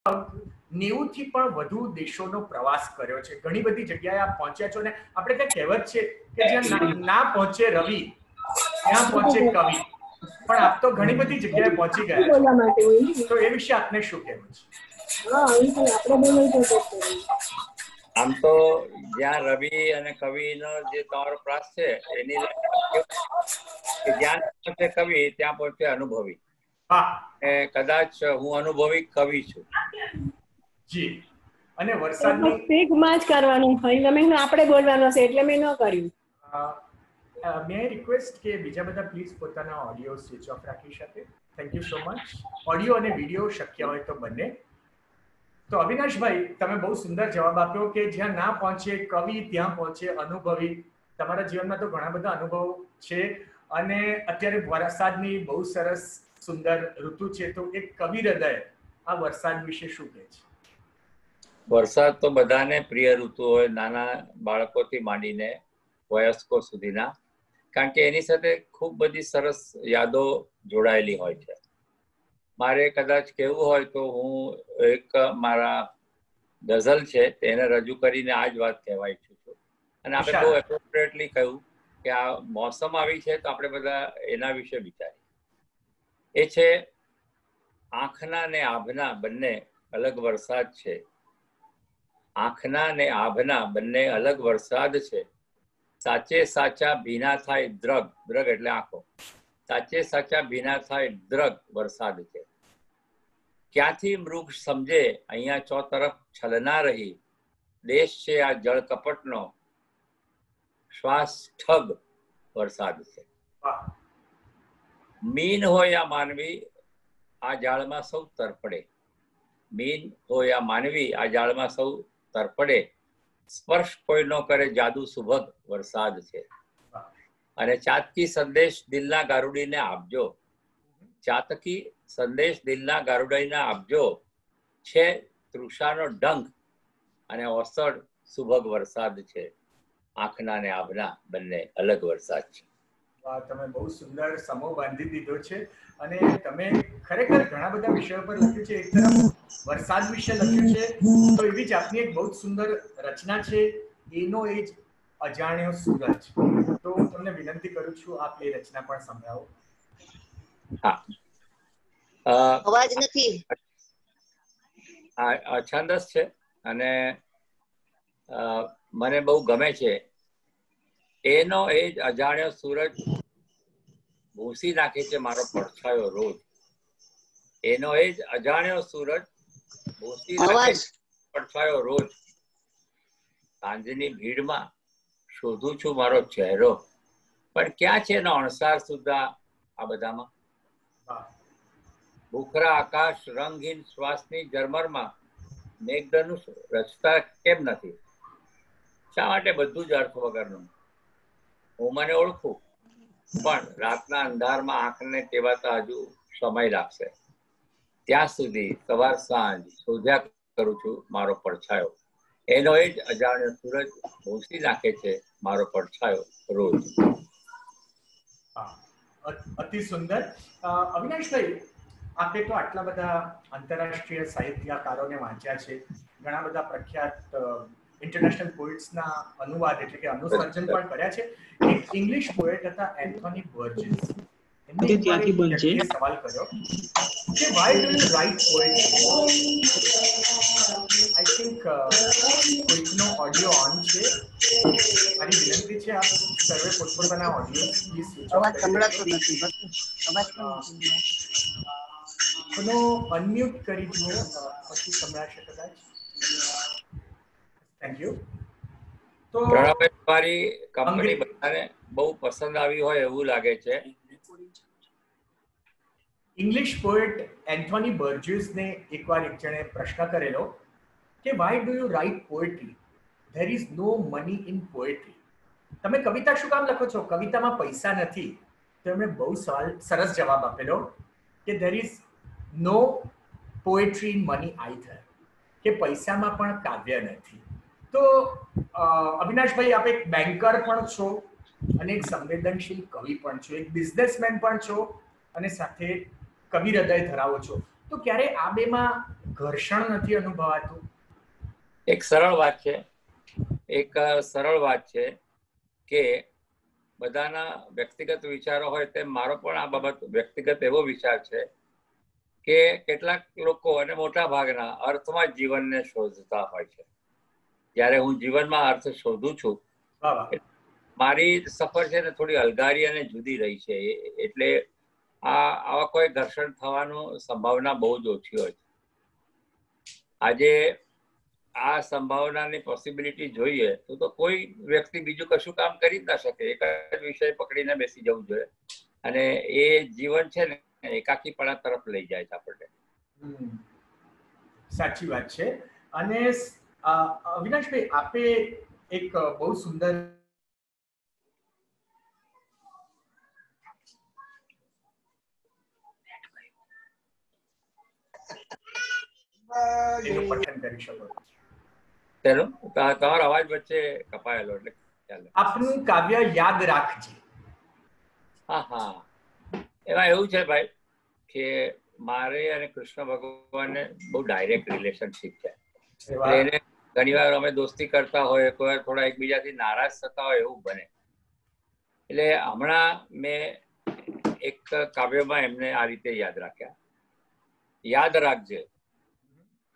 90 થી પણ વધુ દેશોનો પ્રવાસ કર્યો છે, ઘણી બધી જગ્યાએ આપ પહોંચ્યા છો ને આપણે ત્યાં કહેવત છે કે જ્યાં ના પહોંચે રવિ ત્યાં પહોંચે કવિ, પણ આપ તો ઘણી બધી જગ્યાએ પહોંચી ગયા છો, તો એ વિશે આપને શું કહેવું છે? આમ તો જ્યાં રવિ અને કવિનો જે તમારો પ્રાસ છે એની કે જ્યાં પહોંચે કવિ ત્યાં પહોંચે અનુભવી. કદાચ હું અનુભવી કવિ છું. જી. અને વરસાદની સ્પીકમાં જ કરવાનું હોય, તમે આપણે બોલવાનું છે એટલે મેં ન કર્યું. મે આઈ રિક્વેસ્ટ કે બીજા બધા પ્લીઝ પોતાના ઓડિયો સ્વિચ ઓફ રાખી શકે. Thank you so much. Audio અને વિડીયો શક્ય હોય તો બંને. તો અવિનાશભાઈ, તમે બહુ સુંદર જવાબ આપ્યો કે જ્યાં ના પહોંચે કવિ ત્યાં પહોંચે અનુભવી. તમારા જીવનમાં તો ઘણા બધા અનુભવો છે અને અત્યારે વરસાદની બહુ સરસ સુંદર ઋતુ છે, તો એક કવિ હૃદય આ વરસાદ વિશે શું કહે છે? વરસાદ તો બધાને પ્રિય ઋતુ હોય, નાના બાળકોથી માંડીને વયસ્કો સુધીના, કારણ કે એની સાથે ખૂબ બધી સરસ યાદો જોડાયેલી હોય છે. મારે કદાચ કહેવું હોય તો હું એક મારા ગઝલ છે તેને રજૂ કરીને આ જ વાત કહેવા ઈચ્છું છું. અને આપણે બહુ એપ્રોપ્રિએટલી કહ્યું કે આ મોસમ આવી છે તો આપણે બધા એના વિશે વિચારીએ. એ છે, આંખના ને આભના બંને અલગ વરસાદ છે. આંખના ને આભના બંને અલગ વરસાદ છે. સાચે સાચા ભીના થાય દ્રગ, દ્રગ એટલે આંખો, સાચે સાચા ભીના થાય દ્રગ વરસાદ છે. ક્યાંથી મૃગ સમજે અહીંયા ચોતરફ છલના રહી, દેશ છે આ જળ કપટનો, શ્વાસ ઠગ વરસાદ છે. મીન હોય આ માનવી આ જાળમાં સૌ તરફડે, મીન હોય આ માનવી આ જાળમાં સૌ તરફડે, સ્પર્શ કોઈ ન કરે જાદુ સુભગ વરસાદ છે. અને ચાતકી સંદેશ દિલના ગારુડીને આપજો, ચાતકી સંદેશ દિલના ગારુડીને આપજો, છે તૃષાનો ડંખ અને ઓસડ સુભગ વરસાદ છે. આંખના ને આભના બંને અલગ વરસાદ છે. તમે બહુ સુંદર સમૂહ બાંધી દીધો છે અને તમે ખરેખર ઘણા બધા વિષયો પર લખ્યું છે. એક તરફ વરસાદ વિશે લખ્યું છે, તો એવી જ આપની એક બહુ સુંદર રચના છે, એનો એ જ અજાણ્યો સૂરજ. તો તમને વિનંતી કરું છું આપ એ રચના પણ સંભળાવો. અવાજ નથી. આ છંદસ છે અને મને બહુ ગમે છે. એનો એ જ અજાણ્યો સૂરજ ભૂંસી નાખે છે મારો પડછાયો રોજ. એનો એ જ અજાણ્યો સૂરજ ભૂંસી નાખે છે પડછાયો રોજ. સાંજની ભીડમાં શોધું છું મારો ચહેરો, પણ ક્યાં છે એનો અણસાર સુધા આ બધામાં. ભૂખરા આકાશ રંગહીન શ્વાસની ઝરમરમાં મેઘધનુષ રચતા કેમ નથી? શા માટે બધું જ અર્થ વગરનું? હું મને ઓળખું, પણ રાતના અંધારમાં આંખને ટેવાતા હજુ સમય લાગશે. ત્યાં સુધી સવાર સાંજ શોધ્યા કરું છું મારો પડછાયો. એનો એ જ અજાણ્યો સૂરજ ભૂંસી નાખે છે મારો પડછાયો રોજ. અતિ સુંદર. અવિનાશભાઈ, આપે તો આટલા બધા આંતરરાષ્ટ્રીય સાહિત્યકારોને વાંચ્યા છે, ઘણા બધા પ્રખ્યાત ઇન્ટરનેશનલ પોએટ્સના અનુવાદ એટલે કે અનુસર્જન પણ કર્યા છે. એક ઇંગ્લિશ પોએટ હતા એન્થોની બર્જેસ. એમને એક સવાલ કર્યો કે why do you write poetry? I think કોઈકનો ઓડિયો ઓન છે. મારી વિનંતી છે આપ સર્વે પોતપોતાના ઓડિયો પ્લીઝ સ્વિચ ઓફ કરી દો. અનમ્યુટ કરી જુઓ પછી સંભળાશે કદાચ. Thank you. તો તમારી કંપની બધાને બહુ પસંદ આવી હોય એવું લાગે છે. ઇંગ્લિશ પોએટ એન્થોની બર્જેસને એકવાર એક જણે પ્રશ્ન કરેલો કે why do you write poetry? There is no money in poetry. તમે કવિતા શું કામ લખો છો? કવિતામાં પૈસા નથી. તો એમણે બહુ સરસ જવાબ આપેલો કે there is no poetry in money either, કે પૈસામાં પણ કાવ્ય નથી. તો અવિનાશભાઈ, આપ એક બેન્કર પણ છો અને એક સંવેદનશીલ કવિ પણ છો, એક બિઝનેસમેન પણ છો અને સાથે કવિ હૃદય ધરાવો છો. તો ક્યારે આ બેમાં ઘર્ષણ નથી અનુભવાતું? એક સરળ વાત છે, કે બધાના વ્યક્તિગત વિચારો હોય તેમ મારો પણ આ બાબત વ્યક્તિગત એવો વિચાર છે કે કેટલાક લોકો અને મોટા ભાગના અર્થમાં જીવનને શોધતા હોય છે. જ્યારે હું જીવનમાં અર્થ શોધું છું, મારી સફર છે ને થોડી અલગારી અને જુદી રહી છે, એટલે આવા કોઈ ઘર્ષણ થવાનું સંભાવના બહુ જ ઓછી હોય છે. આજે આ સંભાવનાની પોસિબિલિટી જોઈએ તો કોઈ વ્યક્તિ બીજું કશું કામ કરી જ ના શકે, એક જ વિષય પકડીને બેસી જવું જોઈએ, અને એ જીવન છે ને એકાકીપણા તરફ લઈ જાય છે આપણને. સાચી વાત છે. અને અવિનાશભાઈ, આપે એક બહુ સુંદર એનું પઠન કરી શકો. તમારો અવાજ વચ્ચે કપાયેલો એટલે ચાલે. આપનું કાવ્ય યાદ રાખજે. હા, એમાં એવું છે ભાઈ કે મારે અને કૃષ્ણ ભગવાનને બહુ ડાયરેક્ટ રિલેશનશીપ છે. એને ઘણીવાર અમે દોસ્તી કરતા હોય, કોઈ વાર થોડા એકબીજાથી નારાજ થતા હોય એવું બને. એટલે હમણાં મેં એક કાવ્યમાં એમને આ રીતે યાદ રાખ્યા: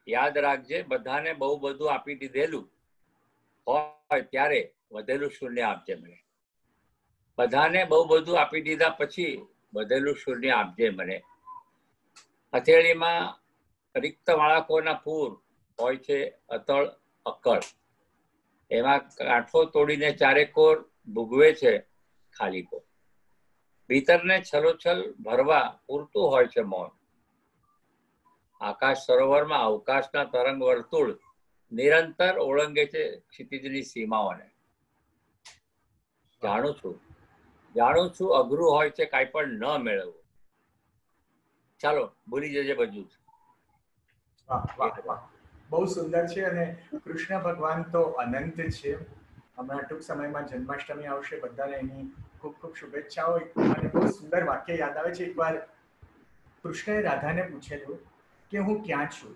યાદ રાખજે બધાને બહુ બધું આપી દીધેલું હોય ત્યારે વધેલું શૂન્ય આપજે મને. બધાને બહુ બધું આપી દીધા પછી વધેલું શૂન્ય આપજે મને. હથેળીમાં રિક્ત વાળાકોના પૂર હોય છે અતળ અક્કળ, એમાં કાંઠો તોડીને ચારેકોર ભૂગવે છે ખાલીકો. ભીતરને છલોછલ ભરવા પૂરતું હોય છે મૌન. આકાશ સરોવરમાં અવકાશના તરંગ વર્તુળ નિરંતર ઓળંગે છે ક્ષિતિજની સીમાઓને. જાણું છું અઘરું હોય છે કાંઈ પણ ન મેળવવું. ચાલો ભૂલી જજે બધું જ. બહુ સુંદર છે. અને કૃષ્ણ ભગવાન તો અનંત છે. હમણાં ટૂંક સમયમાં જન્માષ્ટમી આવશે, બધાને એની ખૂબ ખૂબ શુભેચ્છાઓ. અને બહુ સુંદર વાક્ય યાદ આવે છે. એકવાર કૃષ્ણએ રાધાને પૂછેલું કે હું ક્યાં છું,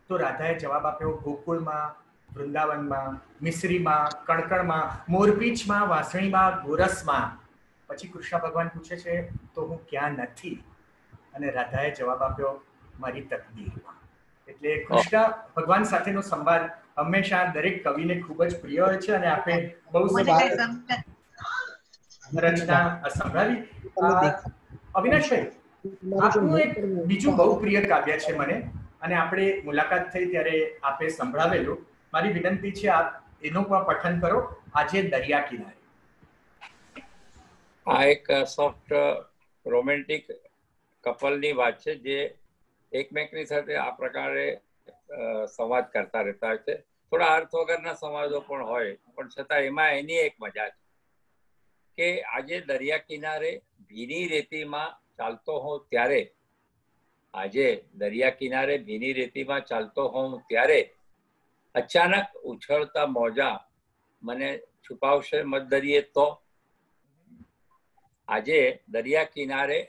તો રાધાએ જવાબ આપ્યો, ગોકુળમાં, વૃંદાવનમાં, મિશ્રીમાં, કણકણમાં, મોરપીંછમાં, વાંસળીમાં, ગોરસમાં. પછી કૃષ્ણ ભગવાન પૂછે છે તો હું ક્યાં નથી? અને રાધાએ જવાબ આપ્યો, મારી તકદીરમાં. એટલે કૃષ્ણ ભગવાન સાથેનો સંવાદ હંમેશા દરેક કવિને ખૂબ જ પ્રિય હોય છે. અને આપે બહુ રચના સંભળાવી. અવિનાશભાઈ, આપનું એક બીજું બહુ પ્રિય કાવ્ય છે મને, અને આપણે મુલાકાત થઈ ત્યારે આપે સંભળાવેલું. મારી વિનંતી છે આપ એનું પણ પઠન કરો, આજે દરિયા કિનારે. આ એક સોફ્ટ રોમેન્ટિક કપલની વાત છે જે એકમેકની સાથે આ પ્રકારે સંવાદ કરતા રહેતા હોય છે. થોડા અર્થ વગરના સંવાદો પણ હોય, પણ છતાં એમાં એની એક મજા છે કે આજે દરિયા કિનારે ભીની રેતીમાં ચાલતો હોઉં ત્યારે, અચાનક ઉછળતા મોજા મને છુપાવશે મધદરિયે તો. આજે દરિયા કિનારે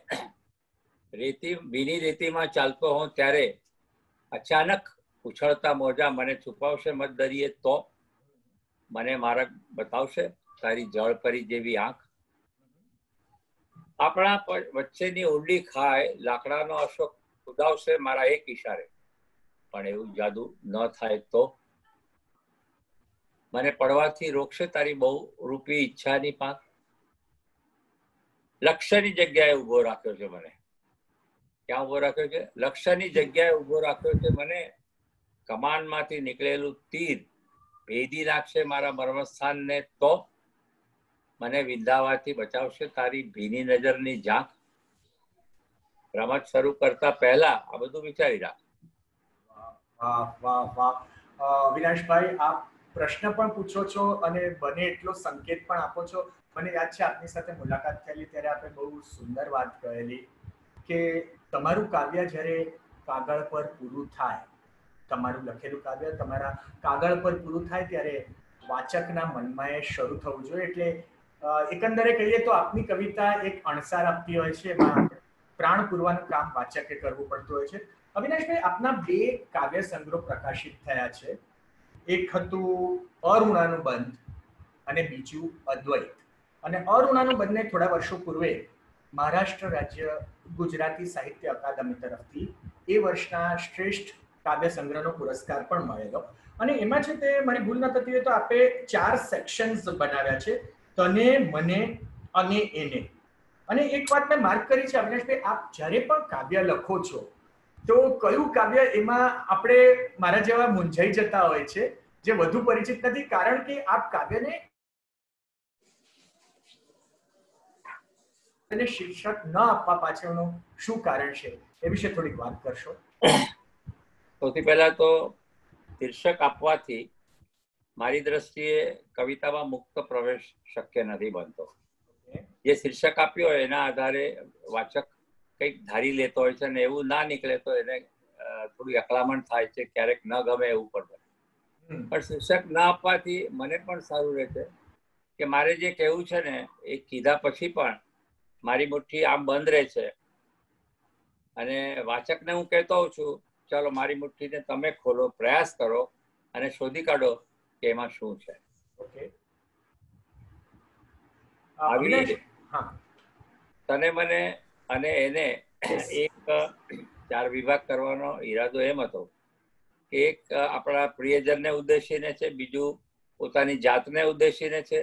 ભીની રેતીમાં ચાલતો હોઉં ત્યારે અચાનક ઉછળતા મોજા મને છુપાવશે મધદરિયે તો. મને માર્ગ બતાવશે તારી જળપરી જેવી આંખ. આપણા વચ્ચેની ઊંડી ખાય લાકડાનો અશોક ઉદાવશે મારા એક ઈશારે. પણ એવું જાદુ ન થાય તો. મને પડવાથી રોકશે તારી બહુ રૂપી ઈચ્છાની પાંખ. લક્ષ્યની જગ્યાએ ઉભો રાખ્યો છે મને. ક્યાં ઉભો રાખ્યો છે? લક્ષ્યની જગ્યાએ ઉભો રાખ્યો છે મને. કમાનમાંથી નીકળેલું તીર ભેદી નાખશે મારા મર્મસ્થાનને તો. મને વિંધાવાથી બચાવશે તારી ભીની નજરની ઝાંક. રમત શરૂ કરતા પહેલા આ બધું વિચારી રાખ. અવિનાશભાઈ, આપ પ્રશ્ન પણ પૂછો છો અને બને એટલો સંકેત પણ આપો છો. મને યાદ છે આપની સાથે મુલાકાત થયેલી ત્યારે આપણે બહુ સુંદર વાત કહેલી કે તમારું કાવ્ય જ્યારે કાગળ પર પૂરું થાય, તમારું લખેલું કાવ્ય તમારા કાગળ પર પૂરું થાય ત્યારે વાચકના મનમાં એ શરૂ થવું જોઈએ. એટલે એકંદરે કહીએ તો આપની કવિતા એક અણસાર આપતી હોય છે, એમાં પ્રાણ પૂરવાનું કામ વાચકે કરવું પડતું હોય છે. અવિનાશભાઈ, આપના 2 કાવ્ય સંગ્રહો પ્રકાશિત થયા છે. એક હતું અરુણાનું બંધ અને બીજું અદ્વૈત. અને અરુણાનું બંધને થોડા વર્ષો પૂર્વે મહારાષ્ટ્ર રાજ્ય ગુજરાતી સાહિત્ય અકાદમી તરફથી એ વર્ષના શ્રેષ્ઠ કાવ્ય સંગ્રહનો પુરસ્કાર પણ મળેલો. અને એમાં છે તે, મારી ભૂલ ન થતી હોય તો આપે 4 સેક્શન્સ બનાવ્યા છે: તને, મને અને એને. અને એક વાત મેં માર્ક કરી છે અવિનાશભાઈ, આપ જ્યારે પણ કાવ્ય લખો છો તો કયું કાવ્ય એમાં આપણે મારા જેવા મૂંઝાઈ જતા હોય છે જે વધુ પરિચિત નથી, કારણ કે આપ કાવ્યને શીર્ષક ન આપવા પાછળનું શું કારણ છે, એ વિશે થોડીક વાત કરશો? સૌથી પહેલા તો શીર્ષક આપવાથી મારી દ્રષ્ટિએ કવિતામાં મુક્ત પ્રવેશ શક્ય નથી બનતો. જે શીર્ષક આપ્યો હોય એના આધારે વાચક કંઈક ધારી લેતો હોય છે, અને એવું ના નીકળે તો એને થોડી અકળામણ થાય છે, ક્યારેક ન ગમે એવું પણ બને. પણ શીર્ષક ના આપવાથી મને પણ સારું રહે છે કે મારે જે કહેવું છે ને એ કીધા પછી પણ મારી મુઠ્ઠી આમ બંધ રહે છે, અને વાચકને હું કહેતો હોઉં છું, ચાલો મારી મુઠ્ઠીને તમે ખોલો, પ્રયાસ કરો અને શોધી કાઢો કે એમાં શું છે. આવી તને, મને અને એને એક 4 વિભાગ કરવાનો ઈરાદો એમ હતો કે એક આપણા પ્રિયજનને ઉદ્દેશીને છે, બીજું પોતાની જાતને ઉદ્દેશીને છે,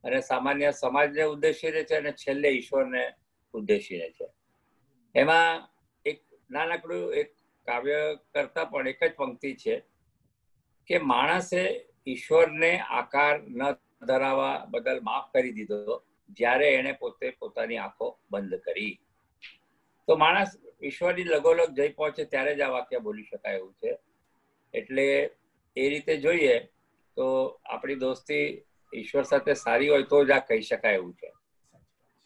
અને સામાન્ય સમાજને ઉદ્દેશીને છે, અને છેલ્લે ઈશ્વરને ઉદ્દેશીને છે. એમાં એક નાનકડું એક કાવ્ય કરતા પણ એક જ પંક્તિ છે કે માણસે ઈશ્વરને આકાર ન ધરાવવા બદલ માફ કરી દીધો જ્યારે એણે પોતે પોતાની આંખો બંધ કરી. તો માણસ ઈશ્વરની લગોલગ જઈ પહોંચે ત્યારે જ આ વાક્ય બોલી શકાય એવું છે. એટલે એ રીતે જોઈએ તો આપણી દોસ્તી ઈશ્વર સાથે સારી હોય તો જ આ કહી શકાય એવું છે.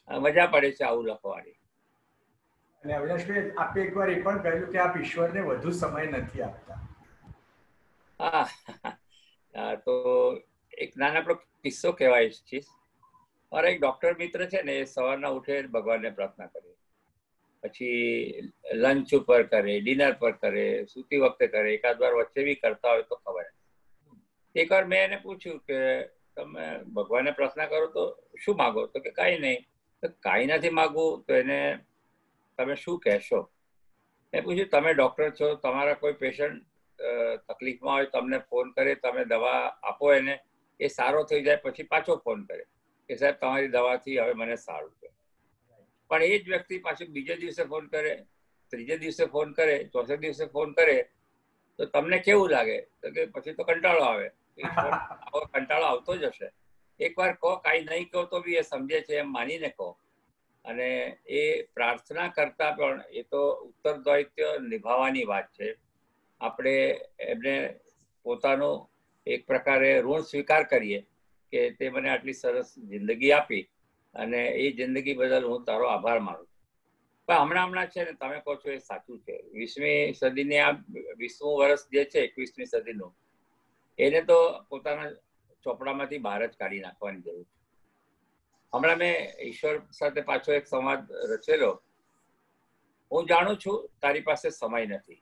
મજા પડે છે આવું લખવાની. અને અવિનાશભાઈ, આપે એકવાર એ પણ કહ્યું કે આપ ઈશ્વરને વધુ સમય નથી આપતા. તો એક નાનકડો કિસ્સો કહેવાય છે. મારા એક ડોક્ટર મિત્ર છે ને, એ સવારના ઉઠે ભગવાનને પ્રાર્થના કરે, પછી લંચ ઉપર કરે, ડિનર પર કરે, સૂતી વખતે કરે, એકાદ વાર વચ્ચે બી કરતા હોય તો ખબર. એકવાર મેં એને પૂછ્યું કે તમે ભગવાનને પ્રાર્થના કરો તો શું માગો? તો કે કાંઈ નહીં. તો કાંઈ નથી માગવું તો એને તમે શું કહેશો? મેં પૂછ્યું, તમે ડોક્ટર છો, તમારા કોઈ પેશન્ટ તકલીફમાં હોય, તમને ફોન કરે, તમે દવા આપો એને, એ સારો થઈ જાય પછી પાછો ફોન કરે કે સાહેબ તમારી દવાથી હવે મને સારું છે. પણ એ જ વ્યક્તિ પાછું બીજે દિવસે ફોન કરે, ત્રીજે દિવસે ફોન કરે, ચોથે દિવસે ફોન કરે, તો તમને કેવું લાગે? તો કે પછી તો કંટાળો આવે. કંટાળો આવતો જ હશે. એકવાર કહો, કાંઈ નહીં કહો તો બી એ સમજે છે એમ માનીને કહો. અને એ પ્રાર્થના કરતા પણ એ તો ઉત્તરદાયિત્વ નિભાવવાની વાત છે. આપણે એમને પોતાનો એક પ્રકારે ઋણ સ્વીકાર કરીએ કે તે મને આટલી સરસ જિંદગી આપી અને એ જિંદગી બદલ હું તારો આભાર માનું. પણ હમણાં છે ને, તમે કહો છો એ સાચું છે. 20મી સદીની આ 20મું વર્ષ જે છે, 21મી સદીનું, એને તો પોતાના ચોપડામાંથી બહાર જ કાઢી નાખવાની જરૂર છે. હમણાં મેં ઈશ્વર સાથે પાછો એક સંવાદ રચેલો. હું જાણું છું તારી પાસે સમય નથી,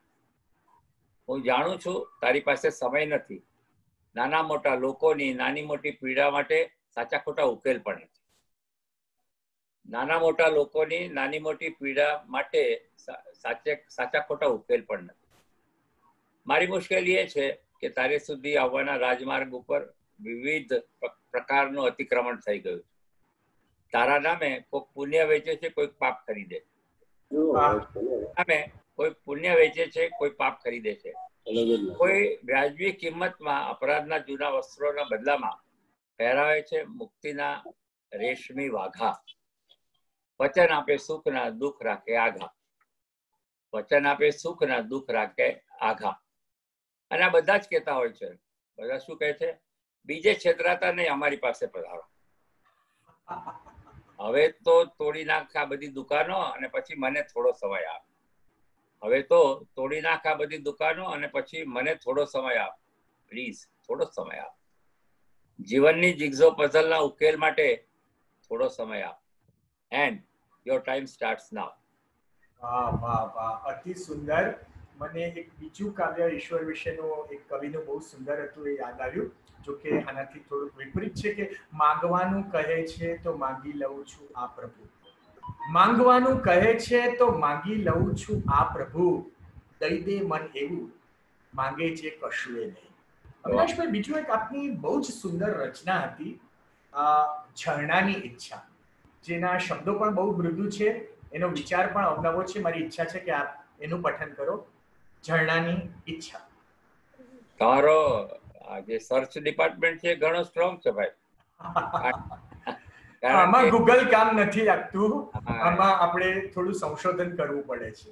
હું જાણું છું તારી પાસે સમય નથી. નાના મોટા લોકોની નાની મોટી પીડા માટે સાચા ખોટા ઉકેલ પણ નથી. નાના મોટા લોકોની નાની મોટી પીડા માટે સાચા ખોટા ઉકેલ પણ નથી. મારી મુશ્કેલી એ છે કે તારે સુધી આવવાના રાજમાર્ગ ઉપર વિવિધ પ્રકારનું અતિક્રમણ થઈ ગયું. તારા નામે કોઈ પુણ્ય વેચે છે, કોઈ પાપ ખરીદે છે. નામે કોઈ પુણ્ય વેચે છે, કોઈ પાપ ખરીદે છે. કોઈ વ્યાજબી કિંમતમાં અપરાધના જૂના વસ્ત્રોના બદલામાં પહેરાવે છે મુક્તિના રેશમી વાઘા. વચન આપે સુખના, દુઃખ રાખે આઘા. વચન આપે સુખના, દુઃખ રાખે આઘા. અને આ બધા જ કહેતા હોય છે. બધા શું કહે છે? બીજે છેતરાતા નહીં, અમારી પાસે પધારો. હવે તો તોડી નાખ આ બધી દુકાનો અને પછી મને થોડો સમય આપ. હવે તો તોડી નાખ આ બધી દુકાનો અને પછી મને થોડો સમય આપ. પ્લીઝ થોડો સમય આપ. જીવનની જિગ્ઝો પઝલના ઉકેલ માટે થોડો સમય આપ. એન્ડ યોર ટાઈમ સ્ટાર્ટ્સ નાઉ. વાહ વાહ વાહ, અતિ સુંદર. મને એક બીજું કાવ્ય ઈશ્વર વિશેનું એક કવિનું બહુ સુંદર હતું, એ યાદ આવ્યું. જો કે આનાથી થોડુંક વિપરીત છે કે માંગવાનું કહે છે તો માંગી લઉં છું આ પ્રભુ, માંગવાનું કહે છે તો માંગી લઉં છું આ પ્રભુ, દઈ દે મન એવું માંગે છે કશું એ નહીં. અવિનાશભાઈ, બીજું એક આપની બહુ જ સુંદર રચના હતી, ઝરણાની ઈચ્છા, જેના શબ્દો પણ બહુ મૃદુ છે, એનો વિચાર પણ અવનવો છે. મારી ઈચ્છા છે કે આપ એનું પઠન કરો. ઝરણાની ઈચ્છા. તમારો જે સર્ચ ડિપાર્ટમેન્ટ છે ઘણો સ્ટ્રોંગ છે ભાઈ. આમાં ગૂગલ કામ નથી લાગતું, આમાં આપણે થોડું સંશોધન કરવું પડે છે.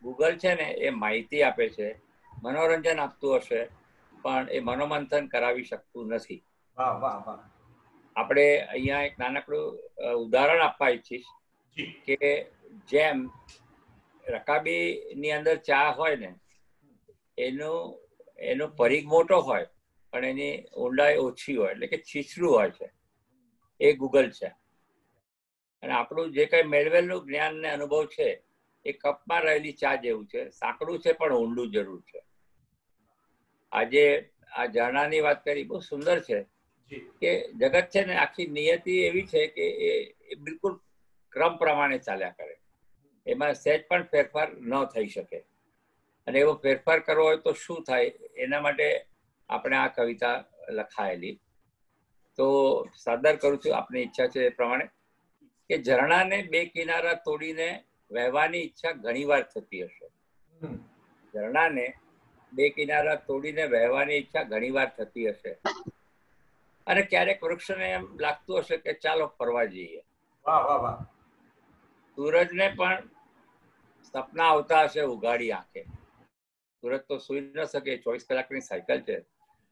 ગૂગલ છે ને એ માહિતી આપે છે, મનોરંજન આપતું હશે, પણ એ મનોમંથન કરાવી શકતું નથી. વાહ વાહ વાહ. આપણે અહીંયા એક નાનકડું ઉદાહરણ આપવા ઈચ્છીશ કે જેમ રકાબી ની અંદર ચા હોય ને, એનો પરિઘ મોટો હોય પણ એની ઊંડાઈ ઓછી હોય, એટલે કે છીછરું હોય છે, એ ગૂગલ છે. અને આપણું જે કઈ મેળવેલું જ્ઞાન ને અનુભવ છે એ કપમાં રહેલી ચા જેવું છે, સાંકડું છે પણ ઊંડું જરૂર છે. આજે આ ઝરણાની વાત કરી, બહુ સુંદર છે કે જગત છે ને આખી નિયતિ એવી છે કે એ બિલકુલ ક્રમ પ્રમાણે ચાલ્યા કરે, એમાં સહેજ પણ ફેરફાર ન થઈ શકે. અને એવો ફેરફાર કરવો હોય તો શું થાય, એના માટે આપણે આ કવિતા લખાયેલી. તો સાદર કરું છું, આપની ઈચ્છા છે એ પ્રમાણે, કે ઝરણાને બે કિનારા તોડીને વહેવાની ઈચ્છા ઘણી વાર થતી હશે. ઝરણાને બે કિનારા તોડીને વહેવાની ઈચ્છા ઘણી વાર થતી હશે. અને ક્યારેક વૃક્ષને એમ લાગતું હશે કે ચાલો ફરવા જઈએ. વાહ વાહ વાહ. સૂરજને પણ સપના આવતા હશે ઉઘાડી આંખે. સૂરજ તો સુઈ ન શકે, 24 કલાકની સાયકલ છે,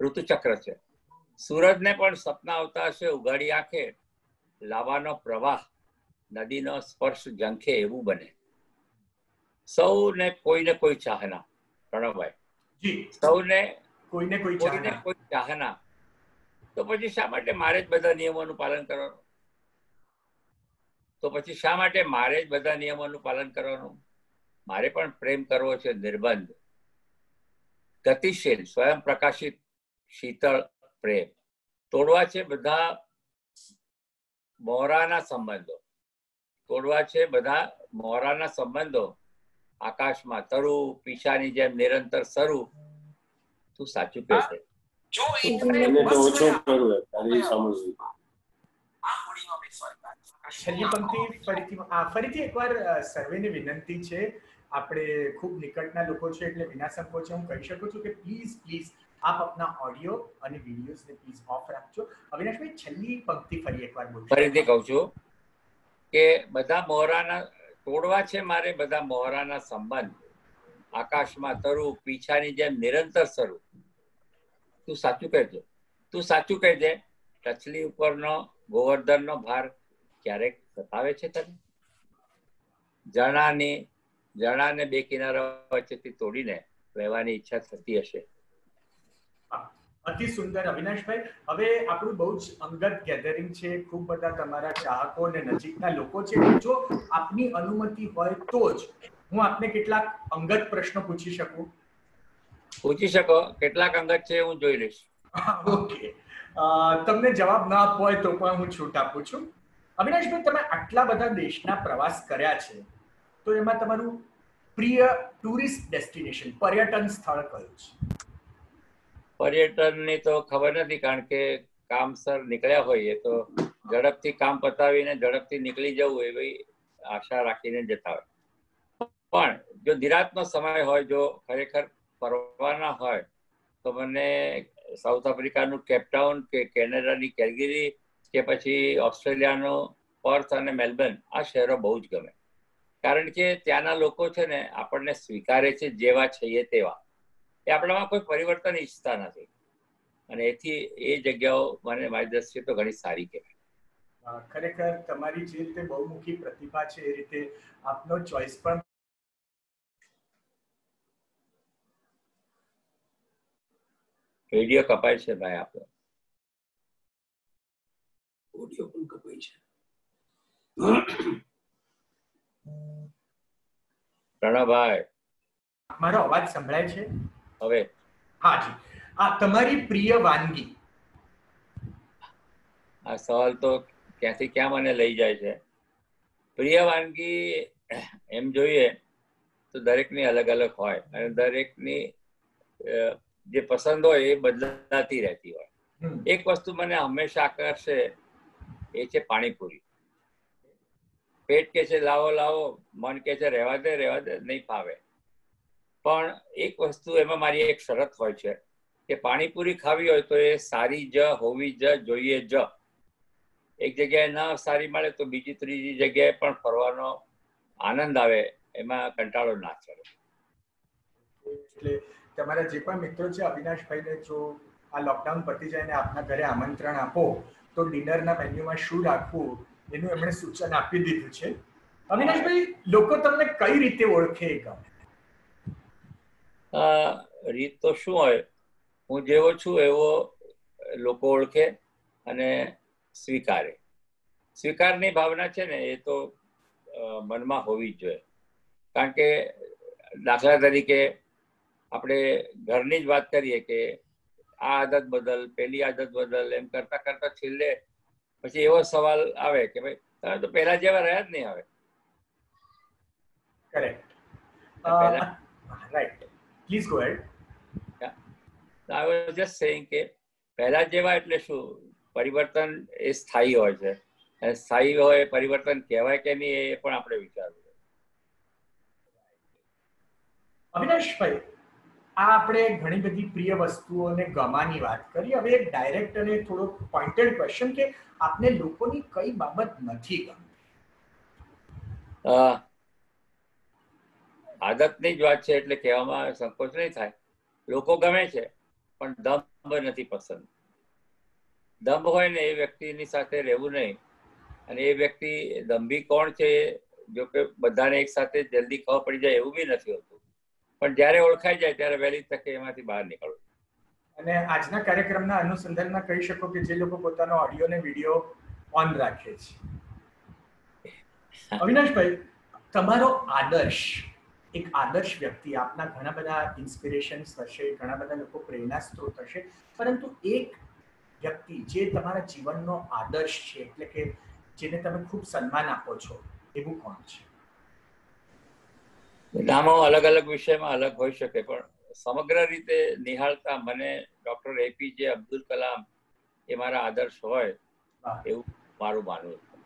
ઋતુચક્ર છે. સૂરજને પણ સપના આવતા હશે ઉઘાડી આંખે, લાવાનો પ્રવાહ નદીનો સ્પર્શ ઝંખે એવું બને. સૌને કોઈને કોઈ ચાહના. પ્રણવભાઈ, સૌને કોઈને કોઈ ચાહના. તો પછી શા માટે મારે જ બધા નિયમોનું પાલન કરવાનું? તો પછી શા માટે મારે જ બધા નિયમોનું પાલન કરવાનું? મારે પણ પ્રેમ કરવો છે નિર્બંધ, ગતિશીલ, સ્વયં પ્રકાશિત, શીતળ પ્રેમ. તોડવા છે બધા મોરાના સંબંધો, તોડવા છે બધા મોરાના સંબંધો, આકાશમાં તરુ, પીછાની જેમ નિરંતર સરું. તું સાચું કહે છે. છેલ્લી પંક્તિ ફરીથી એકવાર સર્વેને વિનંતી છે, આપણે ખૂબ નિકટના લોકો છે એટલે વિના સંકોચે હું કહી શકું છું કે પ્લીઝ આપ આપના ઓડિયો અને વિડીયોઝને પ્લીઝ ઓફ રાખજો. અવિનાશભાઈ, છેલ્લી પંક્તિ ફરી એકવાર બોલજો. ફરીથી કહું છું કે બધા મોહરાના તોડવા છે મારે બધા મોહરાના સંબંધ, આકાશમાં તરુ, પીછાની જેમ નિરંતર સરું. તું સાચું કહેજે, તું સાચું કહેજે. ટચલી ઉપરનો ગોવર્ધનનો ભાર ક્યારેક સતાવે છે તને? ઝરણાને બે કિનારા વચ્ચેથી તોડીને વહેવાની ઈચ્છા થતી હશે. અતિ સુંદર અવિનાશભાઈ. હવે આપણું બહુ જ અંગત ગેધરિંગ છે, ખૂબ બધા તમારા ચાહકો અને નજીકના લોકો છે. જો આપની અનુમતિ હોય તો જ હું આપને કેટલાક અંગત પ્રશ્નો પૂછી શકું? પૂછી શકો. કેટલાક અંગત છે હું જોઈ લઈશ. ઓકે, તમને જવાબ ના આપવો હોય તો પણ હું છૂટ આપું છું. અવિનાશભાઈ, તમે આટલા બધા દેશના પ્રવાસ કર્યા છે, તો એમાં તમારું પ્રિય ટુરિસ્ટ ડેસ્ટિનેશન, પર્યટન સ્થળ કયું છે? પર્યટનની તો ખબર નથી, કારણ કે કામસર નીકળ્યા હોઈએ તો ઝડપથી કામ પતાવીને ઝડપથી નીકળી જવું એવી આશા રાખીને જતા હોય. પણ જો નિરાંતનો સમય હોય, જો ખરેખર ફરવાના હોય, તો મને સાઉથ આફ્રિકાનું કેપટાઉન કે કેનેડાની કેલ્ગરી કે પછી ઓસ્ટ્રેલિયાનું પર્થ અને મેલબર્ન, આ શહેરો બહુ જ ગમે. કારણ કે ત્યાંના લોકો છે ને આપણને સ્વીકારે છે જેવા છીએ તેવા. એ આપણામાં કોઈ પરિવર્તન ઈચ્છતા નથી, અને એથી એ જગ્યાઓ મને મારી દ્રષ્ટિએ તો ઘણી સારી કહેવાય. ખરેખર તમારી જે રીતે બહુમુખી પ્રતિભા છે એ રીતે આપનો ચોઇસ પણ. રેડિયો કપાય છે ભાઈ, આપણો ઓડિયો પણ કપાય છે. પ્રણવભાઈ, મારો અવાજ સંભળાય છે? હવે હા જી. તમારી પ્રિય વાનગી? આ સવાલ તો ક્યાંથી ક્યાં મને લઈ જાય છે. પ્રિય વાનગી એમ જોઈએ તો દરેકની અલગ અલગ હોય અને દરેકની જે પસંદ હોય એ બદલાતી રહેતી હોય. એક વસ્તુ મને હંમેશા આકર્ષે એ છે પાણીપુરી. પેટ કે છે લાવો લાવો, મન કે છે રહેવા દે નહીં ફાવે. પણ એક વસ્તુ એમાં મારી એક શરત હોય છે કે પાણીપુરી ખાવી હોય તો એ સારી જ હોવી જ જોઈએ જ. એક જગ્યાએ ના સારી મળે તો બીજી ત્રીજી જગ્યાએ પણ ફરવાનો આનંદ આવે, એમાં કંટાળો ના ચડે. એટલે તમારા જે પણ મિત્રો છે અવિનાશભાઈને જો આ લોકડાઉન પતી જાય ને આપના ઘરે આમંત્રણ આપો તો ડિનરના મેન્યુમાં શું રાખવું એનું એમણે સૂચન આપી દીધું છે. અવિનાશભાઈ, લોકો તમને કઈ રીતે ઓળખે? રીત તો શું હોય, હું જેવો છું એવો લોકો ઓળખે અને સ્વીકારે. સ્વીકારની ભાવના છે ને એ તો મનમાં હોવી જ જોઈએ. કારણ કે દાખલા તરીકે આપણે ઘરની જ વાત કરીએ કે આ આદત બદલ, પેલી આદત બદલ, એમ કરતા કરતા છેલ્લે પછી એવો સવાલ આવે કે ભાઈ તમે તો પહેલા જેવા રહ્યા જ નહીં હવે. Correct. Right, please go ahead. I was just saying કે પહેલા જેવા એટલે શું, પરિવર્તન એ સ્થાયી હોય છે. સ્થાયી હોય પરિવર્તન કહેવાય કે નહીં એ પણ આપણે વિચારવું. અવિનાશભાઈ, આ આપણે ઘણી બધી પ્રિય વસ્તુઓને ગમાની વાત કરી. હવે એક ડાયરેક્ટ અને થોડો પોઇન્ટેડ ક્વેશ્ચન કે આપને લોકોની કઈ બાબત નથી ગમતી? આદતની જ વાત છે એટલે કહેવામાં સંકોચ નહીં થાય. લોકો ગમે છે પણ દંભ નથી પસંદ. દંભ હોય ને એ વ્યક્તિની સાથે રહેવું નહીં. અને એ વ્યક્તિ દંભી કોણ છે જો કે બધાને એક સાથે જલ્દી ખબર પડી જાય એવું બી નથી હોતું. પણ જ્યારે ઓળખાઈ જાય ત્યારે વહેલી તકે એમાંથી બહાર નીકળવું. અને આજના કાર્યક્રમના અનુસંધાનમાં કહી શકો કે જે લોકો પોતાનો ઓડિયો ને વિડીયો ઓન રાખે છે. અવિનાશભાઈ, તમારો આદર્શ, એક આદર્શ વ્યક્તિ, આપના ઘણા બધા ઇન્સ્પિરેશન્સ હશે, ઘણા બધા લોકો પ્રેરણા સ્ત્રોત હશે, પરંતુ એક વ્યક્તિ જે તમારા જીવનનો આદર્શ છે, એટલે કે જેને તમે ખૂબ સન્માન આપો છો, એવું કોણ છે? નામો અલગ અલગ વિષયમાં અલગ હોઈ શકે પણ સમગ્ર રીતે નિહાળતા મને ડોક્ટર APJ અબ્દુલ કલામ એ મારા આદર્શ હોય એવું મારું માનવું છે.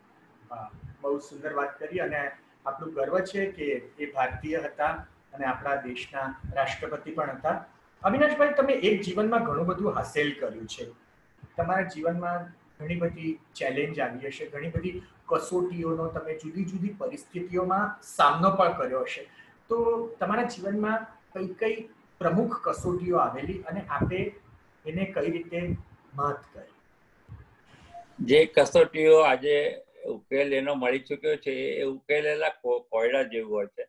બહુ સુંદર વાત કરી અને આપણું ગર્વ છે કે એ ભારતીય હતા અને આપણા દેશના રાષ્ટ્રપતિ પણ હતા. અવિનાશભાઈ, તમે એક જીવનમાં ઘણું બધું હાંસલ કર્યું છે. તમારા જીવનમાં ઘણી બધી ચેલેન્જ આવી હશે, ઘણી બધી કસોટીઓનો તમે જુદી જુદી પરિસ્થિતિઓમાં સામનો પણ કર્યો હશે. તો તમારા જીવનમાં કઈ કઈ પ્રમુખ કસોટીઓ આવેલી અને આપે એને કઈ રીતે માત કરી? જે કસોટીઓ આજે ઉકેલ એનો મળી ચૂક્યો છે એ ઉકેલેલા કોયડા જેવું હોય છે.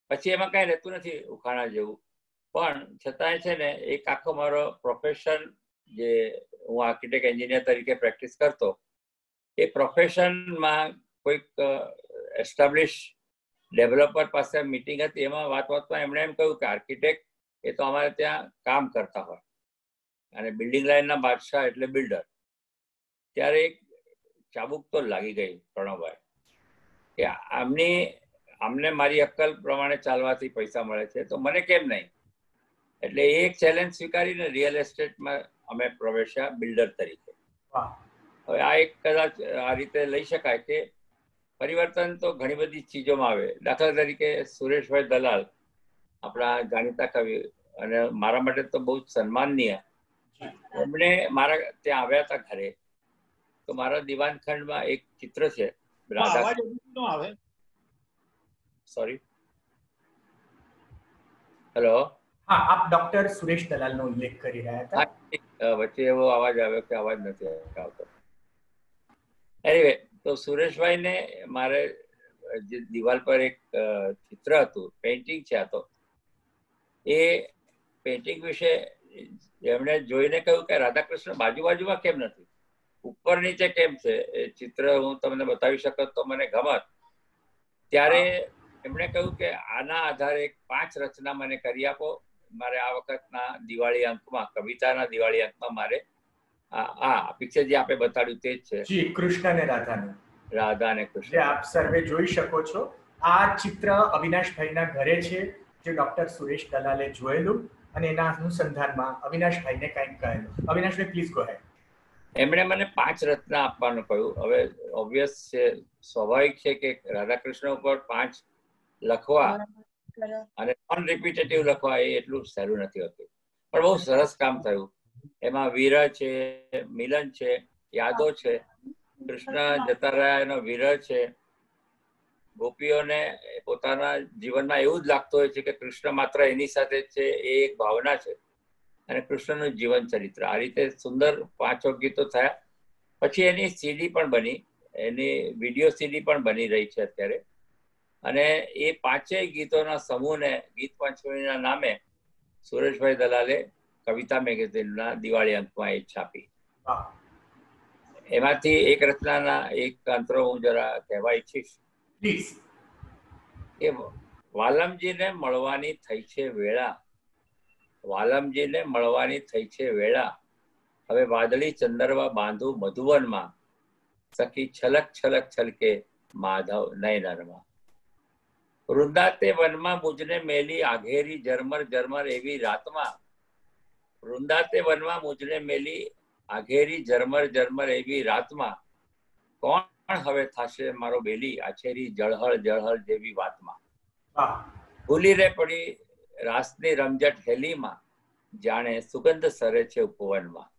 પછી એમાં કઈ રહેતું નથી ઉખાણા જેવું. પણ છતાંય છે ને એક આખો મારો પ્રોફેશન, જે હું આર્કિટેક્ટ એન્જિનિયર તરીકે પ્રેક્ટિસ કરતો, એ પ્રોફેશનમાં કોઈક એસ્ટાબ્લિશ ડેવલપર પાસે મીટિંગ હતી. એમાં વાતમાં એમણે એમ કહ્યું કે આર્કિટેક્ટ એ તો અમારે ત્યાં કામ કરતા હોય અને બિલ્ડિંગ લાઇનના બાદશાહ એટલે બિલ્ડર. ત્યારે એક ચાબુક તો લાગી ગઈ પ્રણવભાઈ કે આમને મારી અક્કલ પ્રમાણે ચાલવાથી પૈસા મળે છે તો મને કેમ નહીં. એટલે એક ચેલેન્જ સ્વીકારીને રિયલ એસ્ટેટમાં અમે પ્રવેશ્યા બિલ્ડર તરીકે. હવે આ એક કદાચ આ રીતે લઈ શકાય કે પરિવર્તન તો ઘણી બધી ચીજોમાં આવે. દાખલા તરીકે સુરેશભાઈ દલાલ, આપણા જાણીતા કવિ અને મારા માટે તો બહુ જ સન્માનનીય, એમણે મારા ત્યાં આવ્યા હતા ઘરે. તો મારા દિવાનખંડમાં એક ચિત્ર છે રાધા. Sorry, hello. હા, આપ ડોક્ટર સુરેશ દલાલનો ઉલ્લેખ કરી રહ્યા હતા. વચ્ચે એવો અવાજ આવ્યો કે અવાજ નથી આવતો. એનીવે, તો સુરેશભાઈને મારે જે દિવાલ પર એક ચિત્ર હતું, પેઇન્ટિંગ છે આ તો, એ પેઇન્ટિંગ વિશે એમણે જોઈને કહ્યું કે રાધાકૃષ્ણ બાજુમાં કેમ નથી, ઉપર નીચે કેમ છે? એ ચિત્ર હું તમને બતાવી શકત તો મને ગમત. ત્યારે એમણે કહ્યું કે આના આધારે 5 રચના મને કરી આપો. મારે આ વખતના દિવાળી અંકમાં, કવિતાના દિવાળી અંકમાં મારે આ પિક્ચર જે આપણે બતાડ્યું તે જ છે, જી, કૃષ્ણ અને રાધાનું. રાધા અને કૃષ્ણ. જે આપ સર્વે જોઈ શકો છો, આ ચિત્ર અવિનાશભાઈના ઘરે છે, જે ડોક્ટર સુરેશ દલાલે જોયેલું અને એના અનુસંધાનમાં અવિનાશભાઈને કંઈક કહેલું. અવિનાશભાઈ, પ્લીઝ ગો હેડ. એમણે મને 5 રચના આપવાનું કહ્યું. હવે ઓબ્વિયસ છે, સ્વાભાવિક છે કે રાધાકૃષ્ણ ઉપર 5 લખવા અને નોન રિપીટેટિવ લખવા એ એટલું સહેલું નથી હોતું, પણ બહુ સરસ કામ થયું. એમાં વિરહ છે, મિલન છે, યાદો છે, કૃષ્ણ જતા રહ્યા એનો વિરહ છે. ગોપીઓને પોતાના જીવનમાં એવું જ લાગતું હોય છે કે કૃષ્ણ માત્ર એની સાથે છે, એ એક ભાવના છે, અને કૃષ્ણનું જીવન ચરિત્ર. આ રીતે સુંદર 5 ગીતો થયા. પછી એની સીડી પણ બની, એની વિડીયો સીડી પણ બની રહી છે અત્યારે. અને એ 5 ગીતોના સમૂહને ગીત પંચમીના નામે સુરેશભાઈ દલાલે કવિતા મેગેઝિનના દિવાળી અંકમાં એ છાપી. એમાંથી એક રચનાના એક અંતરો હું જરા કહેવા ઈચ્છીશ. પ્લીઝ. કે વાલમજીને મળવાની થઈ છે વેળા, વાલમજીને મળવાની થઈ છે વેળા, હવે વાદળી ચંદરવા બાંધું મધુવનમાં, સખી છલક છલક છલકે માધવ નયનરમાં. વૃંદાતે વનમાં મુજને મેલી આઘેરી ઝરમર ઝરમર એવી રાતમાં, વૃંદાતે વનમાં મુજને મેલી આઘેરી ઝરમર ઝરમર એવી રાતમાં, કોણ હવે થશે મારો બેલી આછેરી જળહળ જળહળ જેવી વાતમાં. ભૂલી રે પડી રાસની રમઝટ હેલીમાં, જાણે સુગંધ સરે છે ઉપવનમાં,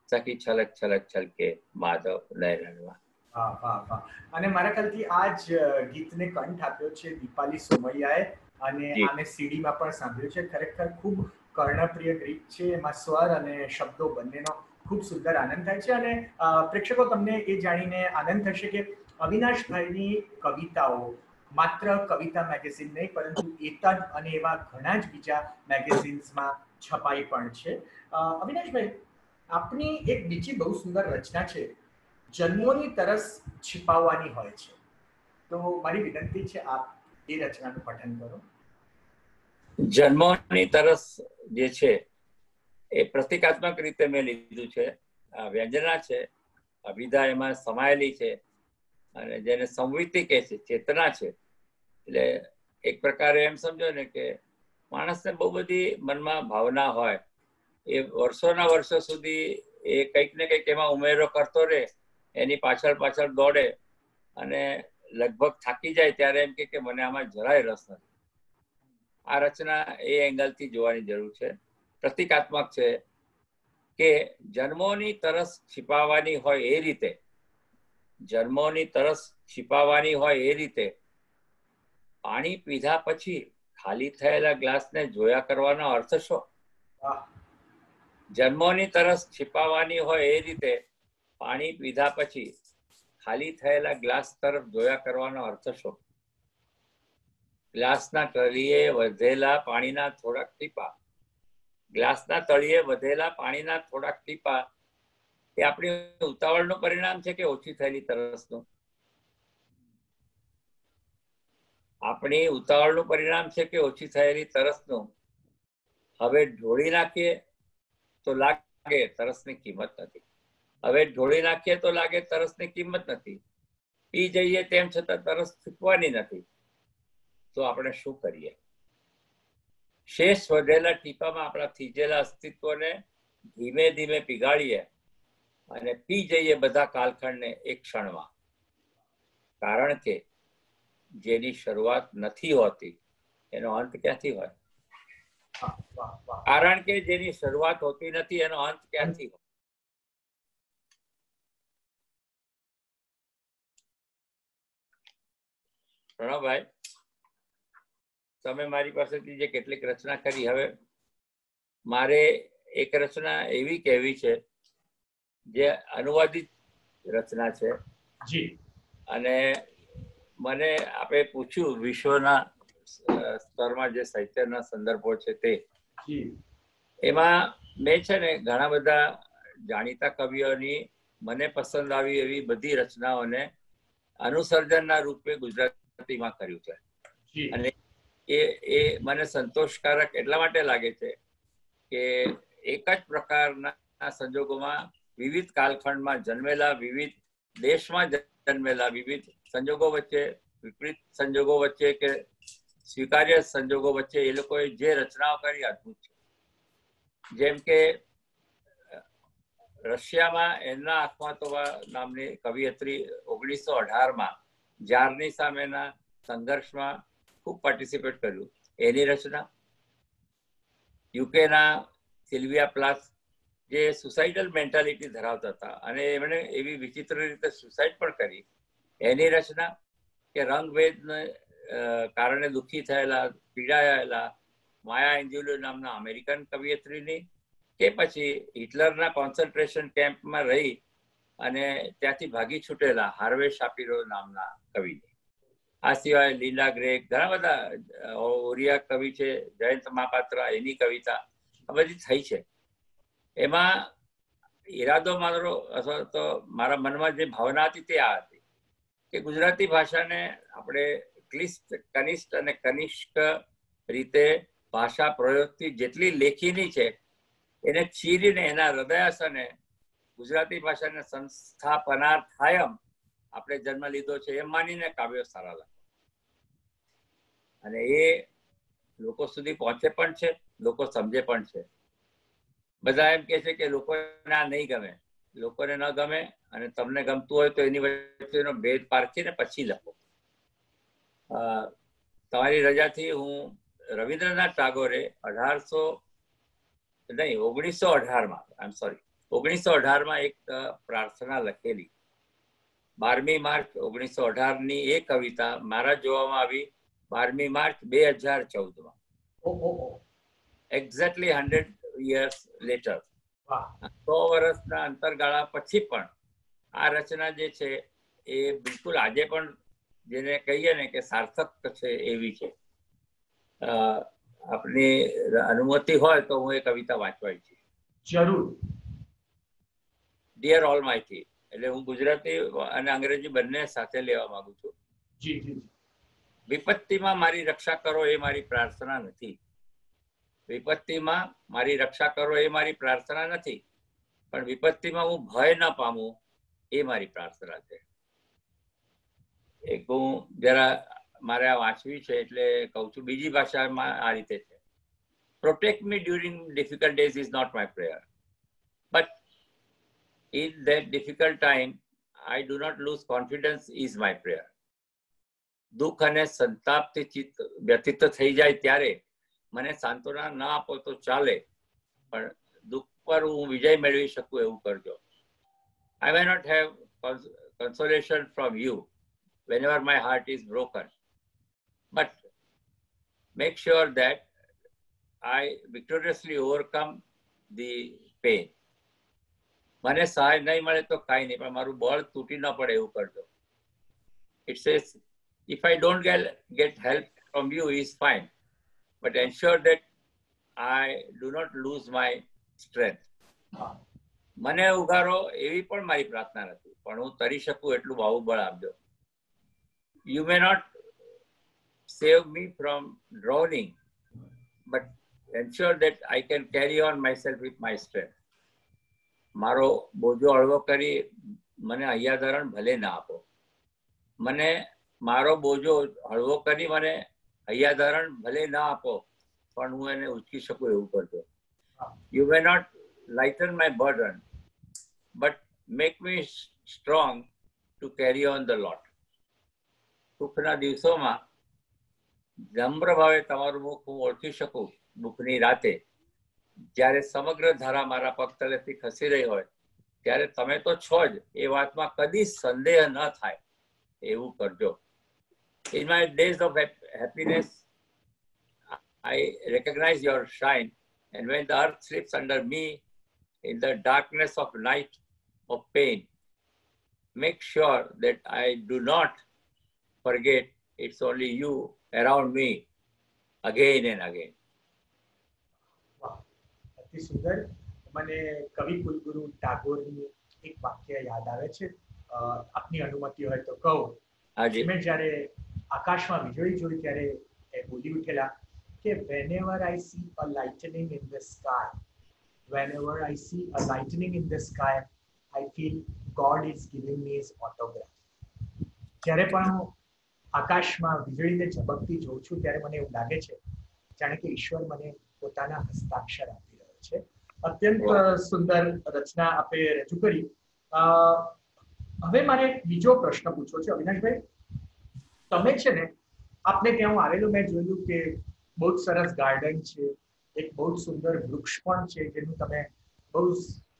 સખી છલક છલક છલકે માધવ નયનમાં. વાહ વાહ વાહ. અને મારા ખ્યાલથી આ જ ગીતને કંઠ આપ્યો છે દીપાલી સોમૈયાએ, અને આને સીડીમાં પણ સાંભળ્યું છે. ખરેખર ખૂબ કર્ણપ્રિય ગીત છે. એમાં સ્વર અને શબ્દો બંનેનો ખૂબ સુંદર આનંદ થાય છે. અને પ્રેક્ષકો, તમને એ જાણીને આનંદ થશે કે અવિનાશભાઈની કવિતાઓ માત્ર કવિતા મેગેઝિન નહીં, પરંતુ એતદ અને એવા ઘણા જ બીજા મેગેઝિન્સમાં છપાઈ પણ છે. અવિનાશભાઈ, આપની એક બીજી બહુ સુંદર રચના છે, જન્મોની તરસ छिपावવાની હોય છે. તો મારી વિનંતી છે, આપ એ રચનાનું પઠન કરો. જન્મોની તરસ જે છે એ પ્રતિકાત્મક રીતે મેં લીધું છે. વ્યંજના છે, અભિધા એમાં સમાયેલી છે, અને જેને સંવિત્તિ કહે છે, ચેતના છે. એટલે એક પ્રકારે એમ સમજો ને કે માણસને બહુ બધી મનમાં ભાવના હોય, એ વર્ષોના વર્ષો સુધી એ કંઈક ને કંઈક એમાં ઉમેરો કરતો રહે, એની પાછળ પાછળ દોડે, અને લગભગ થાકી જાય ત્યારે એમ કે મને આમાં જરાય રસ નથી. આ રચના એ એંગલથી જોવાની જરૂર છે. પ્રતિકાત્મક છે કે જન્મોની તરસ छिपावવાની હોય એ રીતે, જન્મોની તરસ छिपावવાની હોય એ રીતે, પાણી પીધા પછી ખાલી થયેલા ગ્લાસને જોયા કરવાનો અર્થ શું? જન્મોની તરસ छिपावવાની હોય એ રીતે, પાણી પીધા પછી ખાલી થયેલા ગ્લાસ તરફ જોયા કરવાનો અર્થ શું? ગ્લાસના તળિયે વધેલા પાણીના થોડાક ટીપા, ગ્લાસના તળિયે વધેલા પાણીના થોડાક ટીપા એ આપણી ઉતાવળનું પરિણામ છે કે ઓછી થયેલી તરસનું? આપણી ઉતાવળનું પરિણામ છે કે ઓછી થયેલી તરસનું? હવે ઢોળી નાખીએ તો લાગે તરસની કિંમત નથી. હવે ઢોળી નાખીએ તો લાગે તરસની કિંમત નથી. પી જઈએ તેમ છતાં તરસ છૂટવાની નથી. તો આપણે શું કરીએ? શેષ વધેલા ટીપામાં આપણા થીજેલા અસ્તિત્વને ધીમે ધીમે પીગાળીએ અને પી જઈએ બધા કાલખંડને એક ક્ષણમાં. કારણ કે જેની શરૂઆત નથી હોતી એનો અંત ક્યાંથી હોય? કારણ કે જેની શરૂઆત હોતી નથી એનો અંત ક્યાંથી હોય? પ્રણવભાઈ, તમે મારી પાસેથી જે કેટલીક રચના કરી, હવે મારે એક રચના એવી કહેવી છે જે અનુવાદિત રચના છે. અને મને આપણે પૂછ્યું વિશ્વના સ્તરમાં જે સાહિત્યના સંદર્ભો છે તે, એમાં મેં છે ને ઘણા બધા જાણીતા કવિઓની મને પસંદ આવી એવી બધી રચનાઓને અનુસર્જનના રૂપે ગુજરાતીમાં કર્યું છે. અને એ મને સંતોષકારક એટલા માટે લાગે છે કે એક જ પ્રકારના સંજોગોમાં વિવિધ કાલખંડમાં જન્મેલા, વિવિધ દેશમાં જન્મેલા, વિવિધ સંજોગો વચ્ચે, વિપરીત સંજોગો વચ્ચે કે સ્વીકાર્ય સંજોગો વચ્ચે એ લોકોએ જે રચનાઓ કરી અદ્ભુત છે. જેમ કે રશિયામાં એન્ના આખમાતોવા નામની કવિયત્રી 1918માં જારની સામેના સંઘર્ષમાં ખૂબ પાર્ટિસિપેટ કર્યું, એની રચના. યુકેના સિલ્વિયા પ્લાથ જે સુસાઇડલ મેન્ટાલિટી ધરાવતા હતા અને એમણે એવી વિચિત્ર રીતે સુસાઇડ પણ કરી, એની રચના. કે રંગભેદને કારણે દુઃખી થયેલા, પીડાયેલા માયા એન્જેલો નામના અમેરિકન કવિયત્રીની, કે પછી હિટલરના કોન્સન્ટ્રેશન કેમ્પમાં રહી અને ત્યાંથી ભાગી છૂટેલા હાર્વે શાપિરો નામના કવિની. આ સિવાય લીલા ગ્રેગ, ઘણા બધા ઓરિયા કવિ છે, જયંત મહાપાત્રા, એની કવિતા આ બધી થઈ છે. એમાં ઈરાદો મારો અથવા તો મારા મનમાં જે ભાવના હતી તે આ હતી કે ગુજરાતી ભાષાને આપણે ક્લિષ્ટ, કનિષ્ઠ અને કનિષ્ક રીતે ભાષા પ્રયોગથી જેટલી લેખીની છે એને ચીરીને એના હૃદયાસને ગુજરાતી ભાષાને સંસ્થાપનાર્થાયમ આપણે જન્મ લીધો છે એમ માનીને કાવ્યો સારા લાગે. અને એ લોકો સુધી પહોંચે પણ છે, લોકો સમજે પણ છે. બધા એમ કે છે કે લોકોને આ નહીં ગમે, લોકોને ન ગમે અને તમને ગમતું હોય તો એની વચ્ચેનો ભેદ પારખીને પછી લખો. તમારી રજાથી હું રવિન્દ્રનાથ ટાગોરે 1918માં એક પ્રાર્થના લખેલી. 12મી માર્ચ 1918ની એ કવિતા મારા જોવામાં આવી 12મી માર્ચ 2014માં, એક્ઝેક્ટલી 100 years later. 100 વર્ષના અંતરગાળા પછી પણ આ રચના જે છે એ બિલકુલ આજે પણ જેને કહીએ ને કે સાર્થક છે એવી છે. આપની અનુમતિ હોય તો હું એ કવિતા વાંચવા ઈચ્છીશ. જરૂર. ડિયર ઓલમાઇટી, એટલે હું ગુજરાતી અને અંગ્રેજી બંને સાથે લેવા માંગુ છું. વિપત્તિમાં મારી રક્ષા કરો એ મારી પ્રાર્થના નથી. વિપત્તિમાં મારી રક્ષા કરો એ મારી પ્રાર્થના નથી, પણ વિપત્તિમાં હું ભય ન પામું એ મારી પ્રાર્થના છે. એક હું જરા મારે આ વાંચવી છે એટલે કહું છું. બીજી ભાષામાં આ રીતે છે. Protect me during difficult days is not my prayer, but in that difficult time I do not lose confidence is my prayer. દુઃખ અને સંતાપથી ચિત્ત વ્યથિત થઈ જાય ત્યારે મને સાંત્વના ન આપો તો ચાલે, પણ દુઃખ પર હું વિજય મેળવી શકું એવું કરજો. I may not have consolation from you whenever my heart is broken, but make sure that I victoriously overcome the pain. મને સહાય નહીં મળે તો કાંઈ નહીં, પણ મારું બળ તૂટી ન પડે એવું કરજો. It says, if I don't get help from you is fine, but ensure that I do not lose my strength. મને ઉગારો એવી પણ મારી પ્રાર્થના નથી, પણ હું તરી શકું એટલું બાહુબળ આપજો. You may not save me from drowning, but ensure that I can carry on myself with my strength. મારો બોજો હળવો કરી મને હૈયાધારણ ભલે ના આપો. મને મારો બોજો હળવો કરી મને હૈયાધારણ ભલે ના આપો, પણ હું એને ઉચકી શકું એવું કરજો. You may not lighten my burden, but make me strong to carry on the lot. દુઃખના દિવસોમાં નમ્ર ભાવે તમારું મુખ હું ઓળખી શકું દુઃખની રાતે, જ્યારે સમગ્ર ધારા મારા પગ તલેથી ખસી રહી હોય ત્યારે તમે તો છો જ એ વાતમાં કદી સંદેહ ન થાય એવું કરજો. In my days of happiness, I recognize your shine, and when the earth slips under me in the darkness of night of pain, make sure that I do not forget it's only you around me again and again. અતિ સુંદર. મને કવિ કુલગુરુ ટાગોરનું એક વાક્ય યાદ આવે છે, આપની અનુમતિ હોય તો કહું. મેં જ્યારે આકાશમાં વીજળી જોઈ ત્યારે એ બોલી ઉઠેલા કે whenever I see a lightning in the sky, whenever I see a lightning in the sky, I feel God is giving me his autograph. જ્યારે પણ હું આકાશમાં વીજળીને ઝબકતી જોઉં છું ત્યારે મને એવું લાગે છે જાણે કે ઈશ્વર મને પોતાના હસ્તાક્ષર આપી રહ્યો છે. અત્યંત સુંદર રચના આપે રજૂ કરી. હવે મારે બીજો પ્રશ્ન પૂછવો છે અવિનાશભાઈ. તમે છે ને આપને ત્યાં હું આવેલું મેં જોયું કે બહુ જ સરસ ગાર્ડન છે, એક બહુ જ સુંદર વૃક્ષ પણ છે જેનું તમે બહુ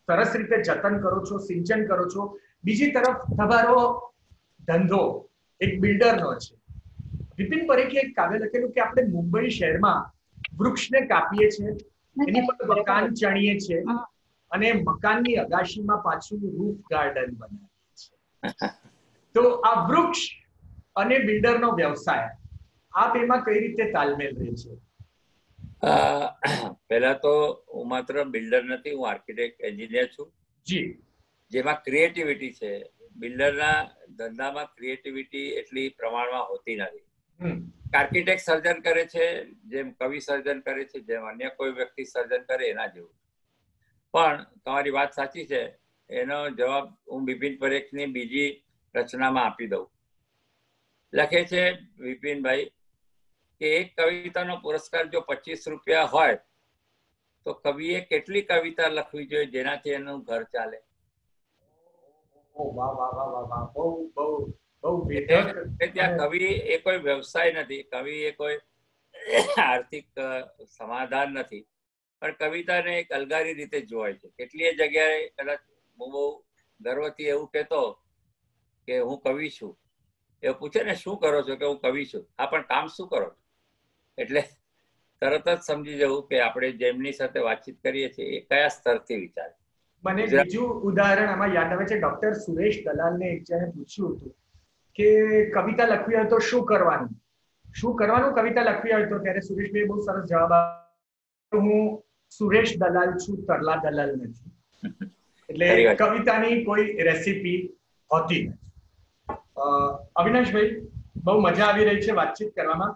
સરસ રીતે જતન કરો છો, સિંચન કરો છો. બીજી તરફ તમારો ધંધો એક બિલ્ડરનો છે. વિપિન પરેખે એક કાવ્ય લખેલું કે આપણે મુંબઈ શહેરમાં વૃક્ષને કાપીએ છીએ, એની પર મકાન ચણીએ છીએ અને મકાનની અગાશીમાં પાછું રૂફ ગાર્ડન બનાવીએ છીએ. તો આ વૃક્ષ અને બિલ્ડરનો વ્યવસાય આ બેમાં કઈ રીતે તાલમેલ રહે છે? પહેલા તો હું માત્ર બિલ્ડર નથી, હું આર્કિટેક્ટ એન્જિનિયર છું. જી. જેમાં ક્રિએટિવિટી છે. બિલ્ડરના ધંધામાં ક્રિએટિવિટી એટલી પ્રમાણમાં હોતી નથી. આર્કિટેક્ટ સર્જન કરે છે, જેમ કવિ સર્જન કરે છે, જેમ અન્ય કોઈ વ્યક્તિ સર્જન કરે એના જેવું. પણ તમારી વાત સાચી છે. એનો જવાબ હું બિપિન પરેખની બીજી રચનામાં આપી દઉં. લખે છે વિપિનભાઈ કે એક કવિતાનો પુરસ્કાર જો 25 રૂપિયા હોય તો કવિએ કેટલી કવિતા લખવી જોઈએ જેનાથી એનું ઘર ચાલે? ત્યાં કવિ એ કોઈ વ્યવસાય નથી, કવિ એ કોઈ આર્થિક સમાધાન નથી, પણ કવિતાને એક અલગારી રીતે જોવાય છે. કેટલીય જગ્યાએ કદાચ હું બહુ ગર્વથી એવું કહેતો કે હું કવિ છું. એ પૂછે ને શું કરો છો, કે હું કવિ છું. હા, પણ કામ શું કરો છો? એટલે તરત જ સમજી જવું કે આપણે જેમની સાથે વાતચીત કરીએ છીએ એ કયા સ્તરથી વિચારે. મને બીજું ઉદાહરણ આમાં યાદ આવે છે. ડોક્ટર સુરેશ દલાલને એક જણે પૂછ્યું હતું કે કવિતા લખવી હોય તો શું કરવાનું, શું કરવાનું કવિતા લખવી હોય તો? ત્યારે સુરેશભાઈ બહુ સરસ જવાબ આપ્યો, હું સુરેશ દલાલ છું, તરલા દલાલ નથી. એટલે કવિતાની કોઈ રેસીપી હોતી નથી. અવિનાશભાઈ, બહુ મજા આવી રહી છે વાતચીત કરવામાં.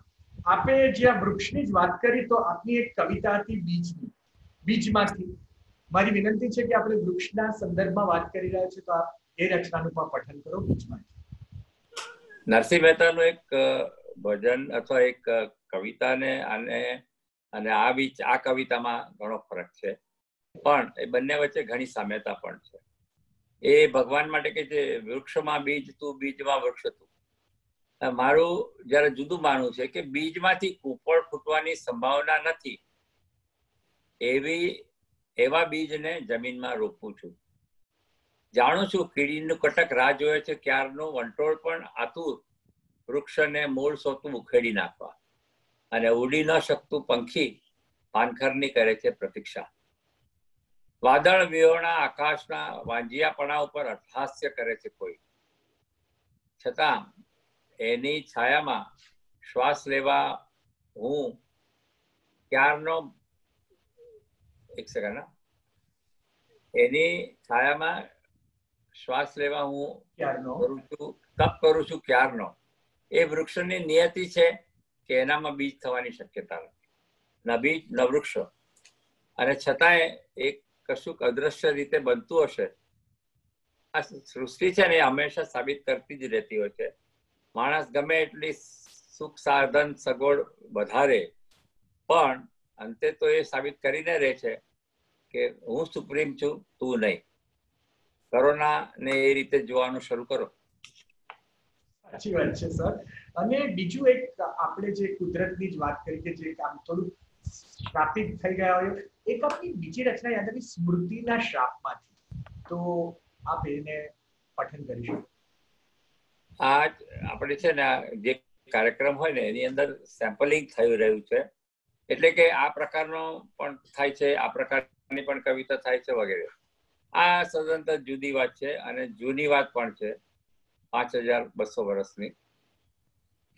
આપે જે આ વૃક્ષની જ વાત કરી તો આપની એક કવિતા હતી બીજની, બીજમાંથી. મારી વિનંતી છે કે આપણે વૃક્ષના સંદર્ભમાં વાત કરી રહ્યા છીએ તો આપ એ રચનાનું પણ પઠન કરો બીજમાંથી. નરસિંહ મહેતાનું એક ભજન અથવા એક કવિતાને અને આ કવિતામાં ઘણો ફરક છે, પણ એ બંને વચ્ચે ઘણી સામ્યતા પણ છે. એ ભગવાન માટે કે જે વૃક્ષમાં બીજ તું, બીજમાં વૃક્ષ તું. મારું જયારે જુદું માનવું છે કે બીજમાંથી કુપળ ફૂટવાની સંભાવના નથી એવા બીજને જમીનમાં રોપું છું. જાણું છું કીડીનું કટક રાહ જોયે છે ક્યારનું વંટોળ પણ આતુર વૃક્ષને મૂળ સોતું ઉખેડી નાખવા, અને ઉડી ન શકતું પંખી પાનખરની કરે છે પ્રતીક્ષા. વાદળ વિહોણા આકાશના વાંજિયાપણા ઉપર અટ્ટહાસ્ય કરે છે કોઈ, છતાં એની છાયામાં શ્વાસ લેવા હું ક્યારનો એની છાયામાં શ્વાસ લેવા હું તપ કરું છું ક્યારનો. એ વૃક્ષની નિયતિ છે કે એનામાં બીજ થવાની શક્યતા નથી, ન બીજ ન વૃક્ષ. અને છતાંય એક કશુંક અદ્રશ્ય રીતે બનતું હશે. આ સૃષ્ટિ છે ને એ હંમેશા સાબિત કરતી જ રહેતી હોય છે. માણસ ગમે એટલી સુખ સાધન સગવડ વધારે, પણ અંતે તો એ સાબિત કરીને રહે છે કે હું સુપ્રીમ છું, તું નહીં. કોરોનાને એ રીતે જોવાનું શરૂ કરો. સાચી વાત છે સર. અને બીજું એક આપણે જે કુદરતની જ વાત કરી કે જે કામ થોડું શ્રાપિત થઈ ગયા હોય, એક આપણી બીજી રચના યાદ આવી સ્મૃતિના શ્રાપમાંથી. તો આપ એને પઠન કરી શકો. આ આપણે છે ને જે કાર્યક્રમ હોય ને એની અંદર સેમ્પલિંગ થઈ રહ્યું છે, એટલે કે આ પ્રકારનો પણ થાય છે, આ પ્રકારની પણ કવિતા થાય છે વગેરે. આ સદંતર જુદી વાત છે અને જૂની વાત પણ છે 5200 વર્ષની,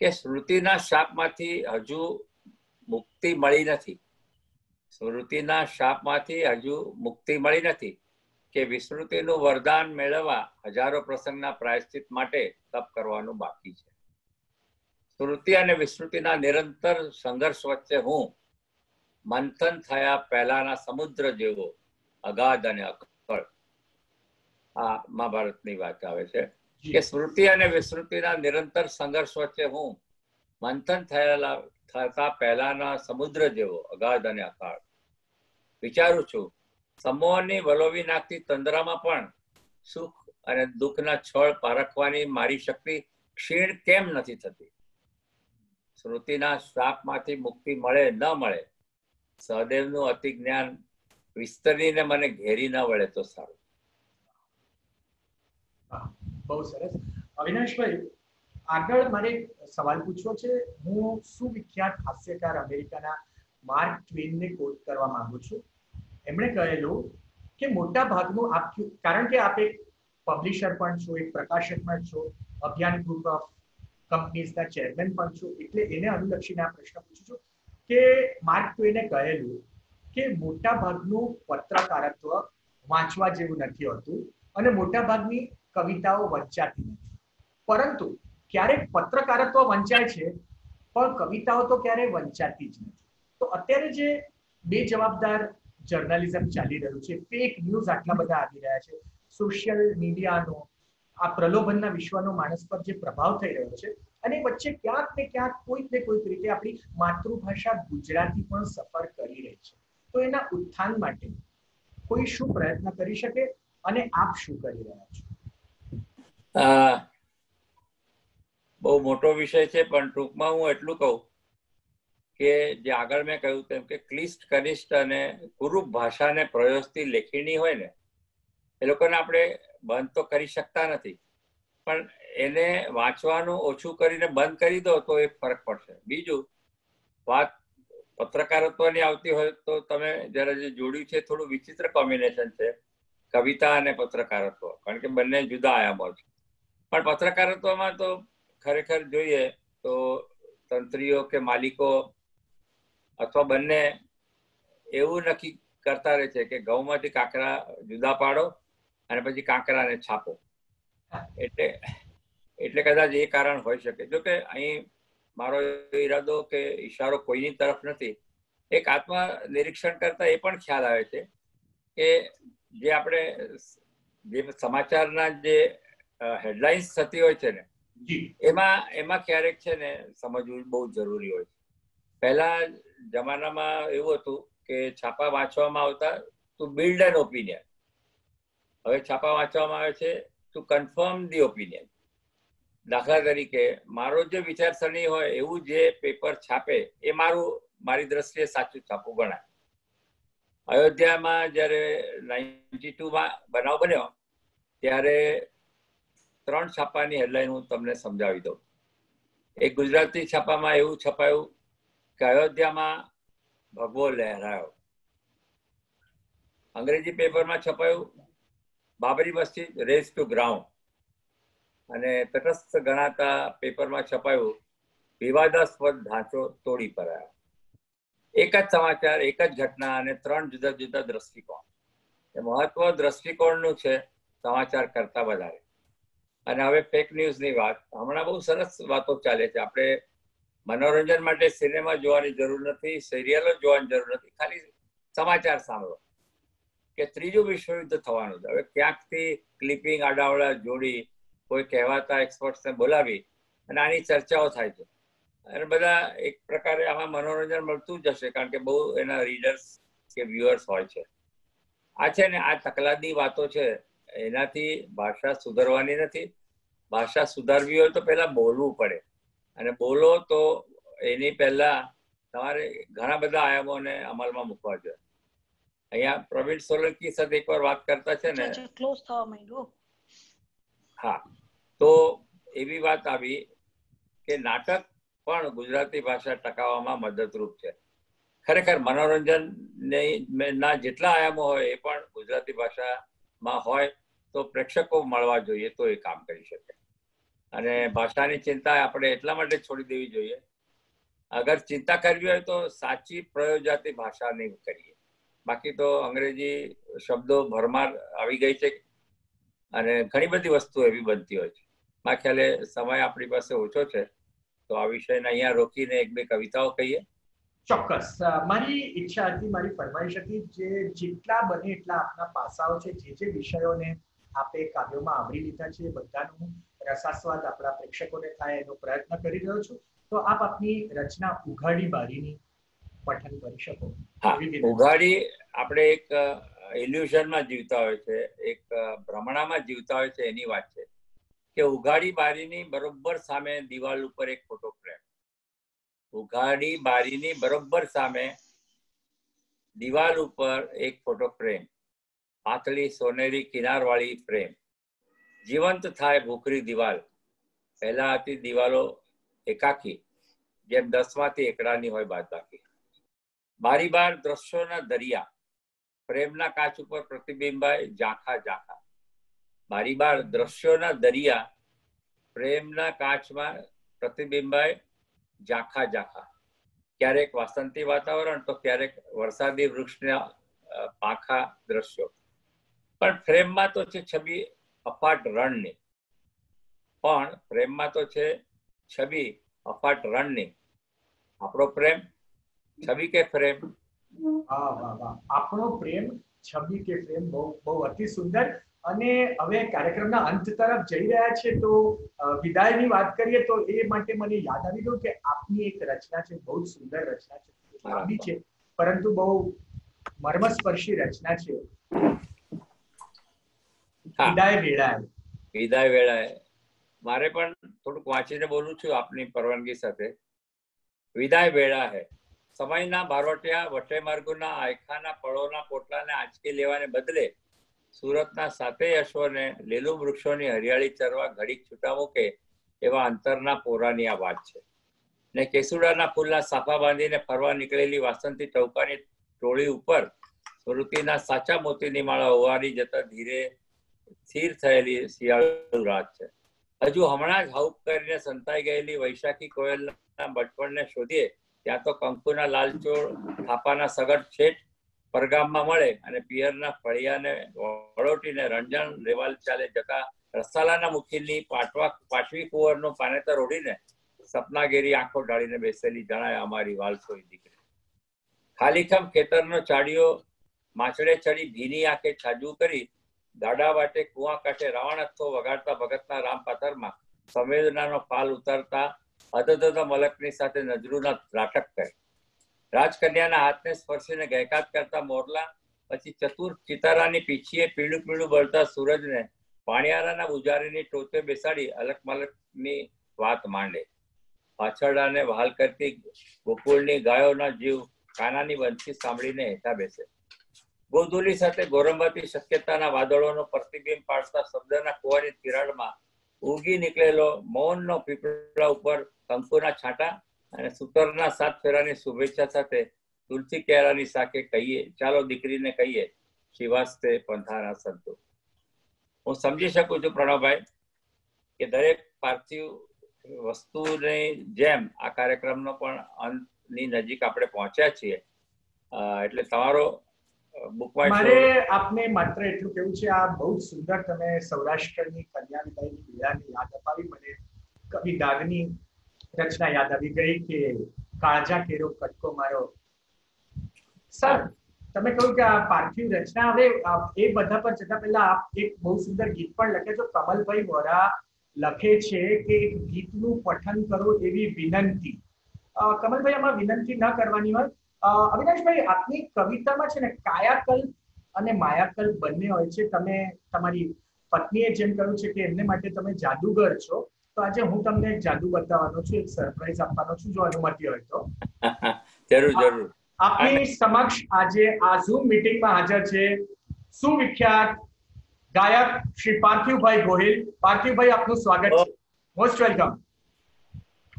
કે સ્મૃતિના શાપમાંથી હજુ મુક્તિ મળી નથી. સ્મૃતિના શાપમાંથી હજુ મુક્તિ મળી નથી કે વિસ્મૃતિનું વરદાન મેળવવા હજારો પ્રસંગના પ્રાયશ્ચિત માટે તપ કરવાનું બાકી છે. શ્રુતિ અને વિસ્મૃતિના નિરંતર સંઘર્ષ વચ્ચે હું મંથન થયા પહેલાના સમુદ્ર જેવો અગાધ અને અકળ. આ મહાભારતની વાત આવે છે કે સ્મૃતિ અને વિસ્મૃતિના નિરંતર સંઘર્ષ વચ્ચે હું મંથન થતા પહેલાના સમુદ્ર જેવો અગાધ અને અકાળ. વિચારું છું, સમૂહની વલોવી નાખતી તંદ્રામાં પણ સુખ અને દુઃખના છળ પારખવાની મારી શક્તિ ક્ષીણ કેમ નથી થતી? શ્રુતિના શ્રાપમાંથી મુક્તિ મળે ન મળે, સહદેવનું અતિ જ્ઞાન વિસ્તરીને મને ઘેરી ન વળે તો સારું. બહુ સરસ. અવિનાશભાઈ, આગળ મારે સવાલ પૂછવો છે. હું સુવિખ્યાત હાસ્યકાર અમેરિકાના માર્ક ટ્વેનને કોટ કરવા માંગુ છું. એમણે કહેલું કે મોટા ભાગનું કારણ કે આપ એક પબ્લિશર પણ છો, એક પ્રકાશક પણ છો, અભિયાન ગ્રુપ ઓફ કંપનીઝના ચેરમેન પણ છો, એટલે એને અનુલક્ષીને આ પ્રશ્ન પૂછું છું કે માર્ક ટ્વેને કહેલું કે મોટા ભાગનું પત્રકારત્વ વાંચવા જેવું નથી હોતું અને મોટા ભાગની કવિતાઓ વંચાતી નથી. પરંતુ ક્યારેક પત્રકારત્વ વંચાય છે પણ કવિતાઓ તો ક્યારેય વંચાતી જ નથી. તો અત્યારે જે બેજવાબદાર જર્નલિઝમ ચાલી રહ્યું છે, ફેક ન્યૂઝ આટલા બધા આવી રહ્યા છે, સોશિયલ મીડિયાનો આ પ્રલોભનના વિશ્વનો માણસ પર જે પ્રભાવ થઈ રહ્યો છે, અને વચ્ચે ક્યાંક ને ક્યાંક કોઈક ને કોઈક રીતે આપણી માતૃભાષા ગુજરાતી પણ સફર કરી રહી છે. તો એના ઉત્થાન માટે કોઈ શું પ્રયત્ન કરી શકે અને આપ શું કરી રહ્યા છો? બહુ મોટો વિષય છે, પણ ટૂંકમાં હું એટલું કહું કે જે આગળ મેં કહ્યું તેમ કે ક્લિષ્ટ, કનિષ્ઠ અને કુરૂપ ભાષાને પ્રયોજથી લેખીણી હોય ને, એ લોકોને આપણે બંધ તો કરી શકતા નથી, પણ એને વાંચવાનું ઓછું કરીને બંધ કરી દો તો એ ફરક પડશે. બીજું, વાત પત્રકારત્વની આવતી હોય તો તમે જરા જે જોડ્યું છે થોડું વિચિત્ર કોમ્બિનેશન છે, કવિતા અને પત્રકારત્વ, કારણ કે બંને જુદા આયામો છે. પણ પત્રકારત્વમાં તો ખરેખર જોઈએ તો તંત્રીઓ કે માલિકો અથવા બંને એવું નક્કી કરતા રહે છે કે ઘઉંમાંથી કાંકરા જુદા પાડો અને પછી કાંકરાને છાપો. એટલે કદાચ એ કારણ હોઈ શકે. જો કે અહીં મારો ઈરાદો કે ઈશારો કોઈની તરફ નથી. એક આત્મ નિરીક્ષણ કરતા એ પણ ખ્યાલ આવે છે કે જે આપણે જે સમાચારના જે હેડલાઇન્સ થતી હોય છે ને, એમાં ક્યારેક છે ને સમજવું બહુ જરૂરી હોય છે. પહેલા જમાનામાં એવું હતું કે છાપા વાંચવામાં આવતા ટુ બિલ્ડ એન ઓપિનિયન. હવે છાપા વાંચવામાં આવે છે ટુ કન્ફર્મ ધી ઓપિનિયન. દાખલા તરીકે મારો જે વિચારસરણી હોય એવું જે પેપર છાપે એ મારી દ્રષ્ટિએ સાચું છાપું ગણાય. અયોધ્યામાં જ્યારે 92માં બનાવ બન્યો ત્યારે 3 છાપાની હેડલાઇન હું તમને સમજાવી દઉં. એક ગુજરાતી છાપામાં એવું છપાયું કે અયોધ્યામાં ભગવો લહેરાયો. અંગ્રેજી પેપરમાં છપાયું Babri Masjid rays to ground. અને તટસ્થ ગણાતા પેપરમાં છપાયું વિવાદાસ્પદ ઢાંચો તોડી પડાયો. એક જ સમાચાર, એક જ ઘટના અને 3 જુદા જુદા દ્રષ્ટિકોણ. એ મહત્વ દ્રષ્ટિકોણનું છે સમાચાર કરતા વધારે. અને હવે ફેક ન્યૂઝની વાત. હમણાં બહુ સરસ વાતો ચાલે છે. આપણે મનોરંજન માટે સિનેમા જોવાની જરૂર નથી, સિરિયલો જોવાની જરૂર નથી, ખાલી સમાચાર સાંભળો કે 3જું વિશ્વયુદ્ધ થવાનું છે. હવે ક્યાંકથી ક્લિપિંગ આડાવડા જોડી કોઈ કહેવાતા એક્સપર્ટ્સને બોલાવી અને આની ચર્ચાઓ થાય છે. અને બધા એક પ્રકારે આમાં મનોરંજન મળતું જ હશે, કારણ કે બહુ એના રીડર્સ કે વ્યુઅર્સ હોય છે. આ છે ને, આ તકલાદની વાતો છે. એનાથી ભાષા સુધરવાની નથી. ભાષા સુધારવી હોય તો પહેલા બોલવું પડે, અને બોલો તો એની પહેલા તમારે ઘણા બધા આયામોને અમલમાં મૂકવા જોઈએ. અહીંયા પ્રવીણ સોલંકી સાથે એકવાર વાત કરતા છે ને, ક્લોઝ થવા માંડ્યું. હા, તો એવી વાત આવી કે નાટક પણ ગુજરાતી ભાષા ટકાવવામાં મદદરૂપ છે. ખરેખર મનોરંજનના જેટલા આયામો હોય એ પણ ગુજરાતી ભાષામાં હોય તો પ્રેક્ષકો મળવા જોઈએ, તો એ કામ કરી શકે. અને ભાષાની ચિંતા આપણે એટલા માટે છોડી દેવી જોઈએ, અગર ચિંતા કરવી હોય તો સાચી પ્રયોજાતી ભાષાની કરીએ. બાકી તો અંગ્રેજી શબ્દો ભરમાર આવી ગઈ છે અને ઘણી બધી વસ્તુઓ એવી બનતી હોય છે. મારા ખ્યાલે સમય આપણી પાસે ઓછો છે, તો આ વિષયને અહીંયા રોકીને એક બે કવિતાઓ કહીએ. ચોક્કસ. મારી ઈચ્છા હતી, મારી ફરમાઈશ હતી, જે જેટલા બને એટલા આપના પાસાઓ છે, જે વિષયોને આપે કાવ્યોમાં આવરી લીધા છે, બધાનું રસાસ્વાદ આપણા પ્રેક્ષકોને થાય એનો પ્રયત્ન કરી રહ્યો છું. તો આપ આપની રચના ઉઘાડી બારીની પઠન કરી શકો. હા, ઉઘાડી આપણે એક ઇલ્યુઝનમાં જીવતા હોય છે, એક ભ્રમણામાં જીવતા હોય છે. એની વાત છે કે ઉઘાડી બારીની બરોબર સામે દિવાલ ઉપર એક ફોટો ફ્રેમ, ઉઘાડી બારીની બરોબર સામે દિવાલ ઉપર એક ફોટો ફ્રેમ, પાતળી સોનેરી કિનારવાળી ફ્રેમ, જીવંત થાય ભૂખરી દિવાલ. પહેલા હતી દિવાલો એકાકી, જેમ 10માંથી એકડાની હોય બાદબાકી. બારી બાર દ્રશ્યોના દરિયા, પ્રેમના કાચ ઉપર પ્રતિબિંબાય ઝાંખા ઝાંખા. બારી બાર દ્રશ્યોના દરિયા, પ્રેમના કાચમાં પ્રતિબિંબાય ઝાંખા ઝાંખા. ક્યારેક વાસંતી વાતાવરણ તો ક્યારેક વરસાદી વૃક્ષના પાંખા દ્રશ્યો. પણ ફ્રેમમાં તો છે છબી અફાટ રણની, પણ પ્રેમમાં તો છે છબી અફાટ રણની. આપણો પ્રેમ છબી કે ફ્રેમ? આપણો પ્રેમ છબી કે ફ્રેમ. બહુ બહુ અતિ સુંદર. અને હવે કાર્યક્રમના અંત તરફ જઈ રહ્યા છે, તો વિદાયની વાત કરીએ તો એ માટે મને યાદ આવી ગયું કે આપની એક રચના છે, બહુ જ સુંદર રચના છે, લાંબી છે પરંતુ બહુ મર્મસ્પર્શી રચના છે. વિદાય વેળાએ. વિદાય વેળાએ મારે પણ થોડુંક વાંચીને બોલું છું આપની પરવાનગી સાથે. વિદાય વેળા હે, સમયના બારોટિયા વટે માર્ગોના આયખાના પળોના પોટલાને આંચકી લેવાને બદલે સુરતના સાતેય અશ્વને લીલું વૃક્ષોની હરિયાળી ચરવા ઘડીક છૂટા મૂકે એવા અંતરના પોરાની આ વાત છે. ને કેસુડાના ફૂલના સાફા બાંધીને ફરવા નીકળેલી વાસંતી ટૌકાની ટોળી ઉપર સ્મૃતિના સાચા મોતીની માળા ઓવારી જતા ધીરે સ્થિર થયેલી શિયાળુ રાત છે. હજુ હમણાં જ હાઉક કરીને સંતાઈ ગયેલી વૈશાખી કોયલના બચપણને શોધીએ ત્યાં તો કંકુના લાલચોળ થાપાના સગટ છેટ પરગામમાં મળે અને પિયરના ફળિયાને વળોટીને રંજણ રેવાલ ચાલે જતા રસાલાના મુખીની પાટવી કુંવરનું પાનેતર ઓઢીને સપનાગેરી આંખો ઢાળીને બેસેલી જણાય અમારી વાલસોઈ દીકરી. ખાલીખમ ખેતરનો ચાડીઓ માછડે ચડી ભીની આંખે છાજુ કરી દાડા વાટે કુવા કાંઠે રાવણ અથો વગાડતા ભગતના રામ પાથરમાં સંવેદનાનો પાલ ઉતારતા અધધધ મલકની સાથે નજરૂના ત્રાટક કરે. રાજકન્યાના હાથને સ્પર્શીને ગહેકાત કરતા મોરલા પછી ચતુર ચિતારાની પીછીએ પીળું પીળું બળતા સૂરજને પાણિયારાના ઉજારીની ટોચે બેસાડી અલક મલકની વાત માંડે. પાછળડાને વહાલ કરતી ગોકુળની ગાયોના જીવ કાનાની બંસી સાંભળીને હેઠા બેસે. ગોધુલી સાથે ગોરંબાતી શક્યતાના વાદળોનો પ્રતિબિંબ પાડતા શબ્દના કુવાની તિરાડમાં ઉગી નીકળેલો મૌનનો પીપળા ઉપર કંકુના છાંટા અને સૂતરના 7 ફેરાની શુભેચ્છા સાથે તુલસી કેરાની સાકે કહીએ, ચાલો દીકરીને કહીએ શિવાસ્તે પંથાના સંતો. હું સમજી શકું છું પ્રણવભાઈ કે દરેક પાર્થિવ વસ્તુની જેમ આ કાર્યક્રમનો પણ અંતની નજીક આપણે પહોંચ્યા છીએ. એટલે તમારો મારે આપને માત્ર એટલું કેવું છે, આ બહુ જ સુંદર તમે સૌરાષ્ટ્રની કન્યા વિદાયની વેળાની યાદ અપાવી. મને કવિ દાગની રચના યાદ આવી ગઈ કે કાળજા કેરો કટકો મારો. સર, તમે કહ્યું કે આ પાર્થિવ રચના, હવે એ બધા પર જતા પહેલા આપ એક બહુ સુંદર ગીત પણ લખે છો. કમલભાઈ વોરા લખે છે કે એક ગીતનું પઠન કરો એવી વિનંતી. કમલભાઈ, આમાં વિનંતી ન કરવાની હોય. અવિનાશભાઈ, આપની કવિતામાં છે ને કાયાકલ્પ અને માયાકલ્પ બંને હોય છે. તમે તમારી પત્નીએ જેમ કહ્યું છે કે એમને માટે તમે જાદુગર છો, તો આજે હું તમને એક જાદુ બતાવવાનો છું, એક સરપ્રાઈઝ આપવાનો છું, જો અનુમતિ હોય તો. જરૂર જરૂર. આપની સમક્ષ આજે આ ઝૂમ મીટિંગમાં હાજર છે સુવિખ્યાત ગાયક શ્રી પાર્થિવભાઈ ગોહિલ. પાર્થિવભાઈ, આપનું સ્વાગત છે. Most welcome.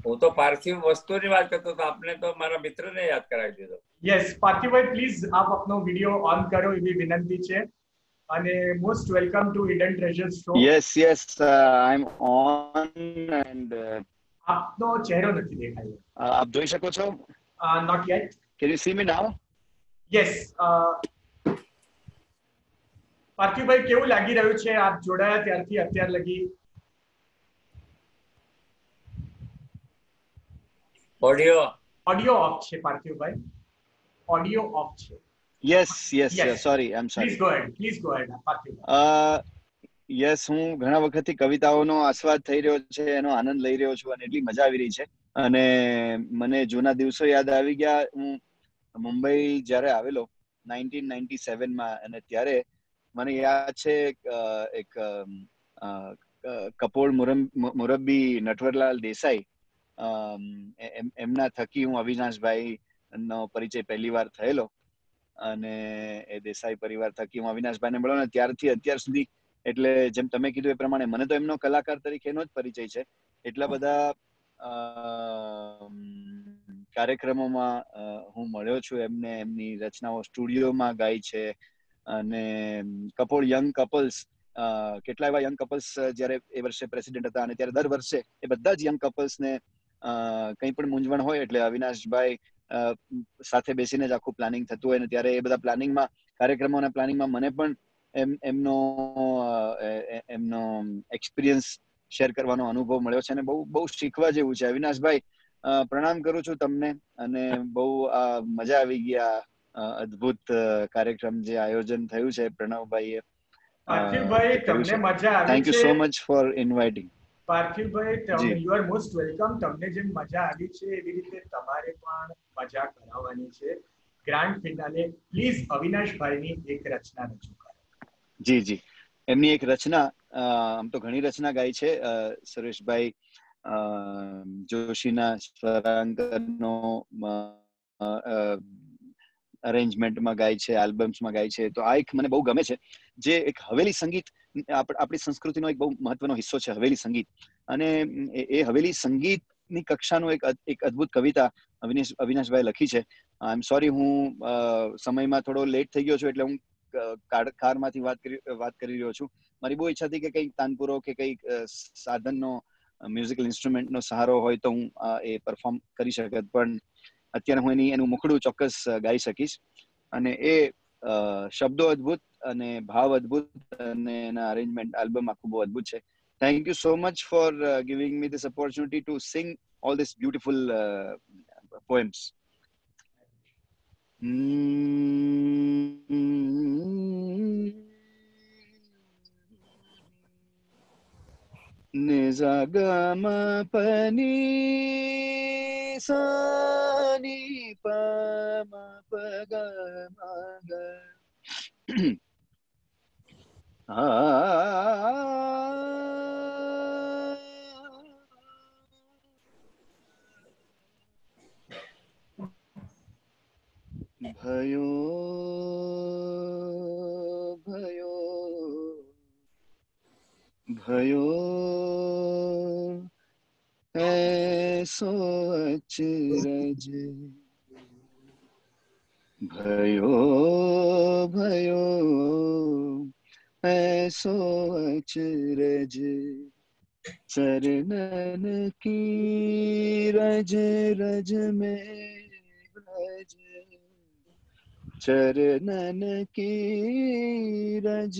હું તો પાર્થિવ વસ્તુની વાત કરતો હતો, આપને તો મારા મિત્રને યાદ કરાવી દીધો. યસ પાર્થિવભાઈ, પ્લીઝ આપ આપનો વિડિયો ઓન કરો એવી વિનંતી છે. અને most welcome to hidden treasure show. Yes I am on and આપનો ચહેરો નથી દેખાયો. આપ જોઈ શકો છો? Not yet. Can you see me now? Yes. Parthivbhai, કેવું લાગી રહ્યું છે આપ જોડાયા ત્યારથી અત્યાર લગી? ઓડિયો ઓફ છે પાર્થિવભાઈ, ઓડિયો ઓફ છે. Yes, Yes. sorry, I'm sorry. Please go ahead Parthivbhai. Yes, હું ઘણા વખતથી કવિતાઓનો આસ્વાદ થઈ રહ્યો છે, એનો આનંદ લઈ રહ્યો છું અને એટલી મજા આવી રહી છે. અને મને જૂના દિવસો યાદ આવી ગયા. હું મુંબઈ જ્યારે આવેલો 1997 માં, અને ત્યારે મને યાદ છે એક કપોળ મુરબ્બી નટવરલાલ દેસાઈ, એમના થકી હું અવિનાશભાઈ નો પરિચય પહેલી વાર થયેલો. અને એ દેસાઈ પરિવાર થકી હું અવિનાશભાઈને મળ્યો ને ત્યારથી અત્યાર સુધી, એટલે જેમ તમે કીધું એ પ્રમાણે મને તો એમનો કલાકાર તરીકેનો જ પરિચય છે. એટલા બધા કાર્યક્રમોમાં હું મળ્યો છું એમને, એમની રચનાઓ સ્ટુડિયોમાં ગાઈ છે. અને કપોળ યંગ કપલ્સ, કેટલા એવા યંગ કપલ્સ જ્યારે એ વર્ષે પ્રેસિડેન્ટ હતા, અને ત્યારે દર વર્ષે એ બધા જ યંગ કપલ્સને કંઈ પણ મૂંઝવણ હોય એટલે અવિનાશભાઈ સાથે બેસીને જ આખું પ્લાનિંગ થતું હોય. ને ત્યારે એ બધા પ્લાનિંગમાં, કાર્યક્રમોના પ્લાનિંગમાં મને પણ એમનો એક્સપિરિયન્સ શેર કરવાનો અનુભવ મળ્યો છે, અને બહુ શીખવા જેવું છે. અવિનાશભાઈ, પ્રણામ કરું છું તમને, અને બહુ મજા આવી ગયા. અદ્ભુત કાર્યક્રમ જે આયોજન થયું છે પ્રણવભાઈએ. પાર્થિવભાઈ, તમને મજા આવી છે? Thank you so much for inviting. Parthivbhai, તમે યુ આર મોસ્ટ વેલકમ. તમને જેમ મજા આવી છે એવી રીતે તમારે પણ મજા કરાવવાની છે. ગ્રાન્ડ ફિનાલે પ્લીઝ અવિનાશભાઈની એક રચના રજૂ કરો. જી, એમની એક રચના, આમ તો ઘણી રચના ગાઈ છે સુરેશભાઈ જોશીના સ્વરાંકનો અરેન્જમેન્ટમાં ગાય છે, આલ્બમ્સમાં ગાય છે. તો આ એક મને બહુ ગમે છે, જે એક હવેલી સંગીત, આપણી સંસ્કૃતિનો એક બહુ મહત્વનો હિસ્સો છે હવેલી સંગીત. અને એ હવેલી સંગીતની કક્ષાનું એક અદ્ભુત કવિતા અવિનાશભાઈ લખી છે. આઈ એમ સોરી, હું સમયમાં થોડો લેટ થઈ ગયો છું, એટલે હું કારમાંથી વાત કરી રહ્યો છું. મારી બહુ ઈચ્છા હતી કે કંઈક તાનપુરો કે કંઈક સાધનનો, મ્યુઝિકલ ઇન્સ્ટ્રુમેન્ટનો સહારો હોય તો હું એ પરફોર્મ કરી શકત, પણ અત્યારે હું એનું મુખડું ચોક્કસ ગાઈ શકીશ. અને એ શબ્દો અદ્ભુત અને ભાવ અદ્ભુત, અને એના અરેન્જમેન્ટ, આલ્બમ આખું બહુ અદ્ભુત છે. Thank you so much for giving me this opportunity to sing all this beautiful poems. Nizagama pani sani pama pagamaga भयो भयो भयो ऐसो अचरज भयो भयो ऐसो अचरज चरणन की रज रज में रज चरणन की रज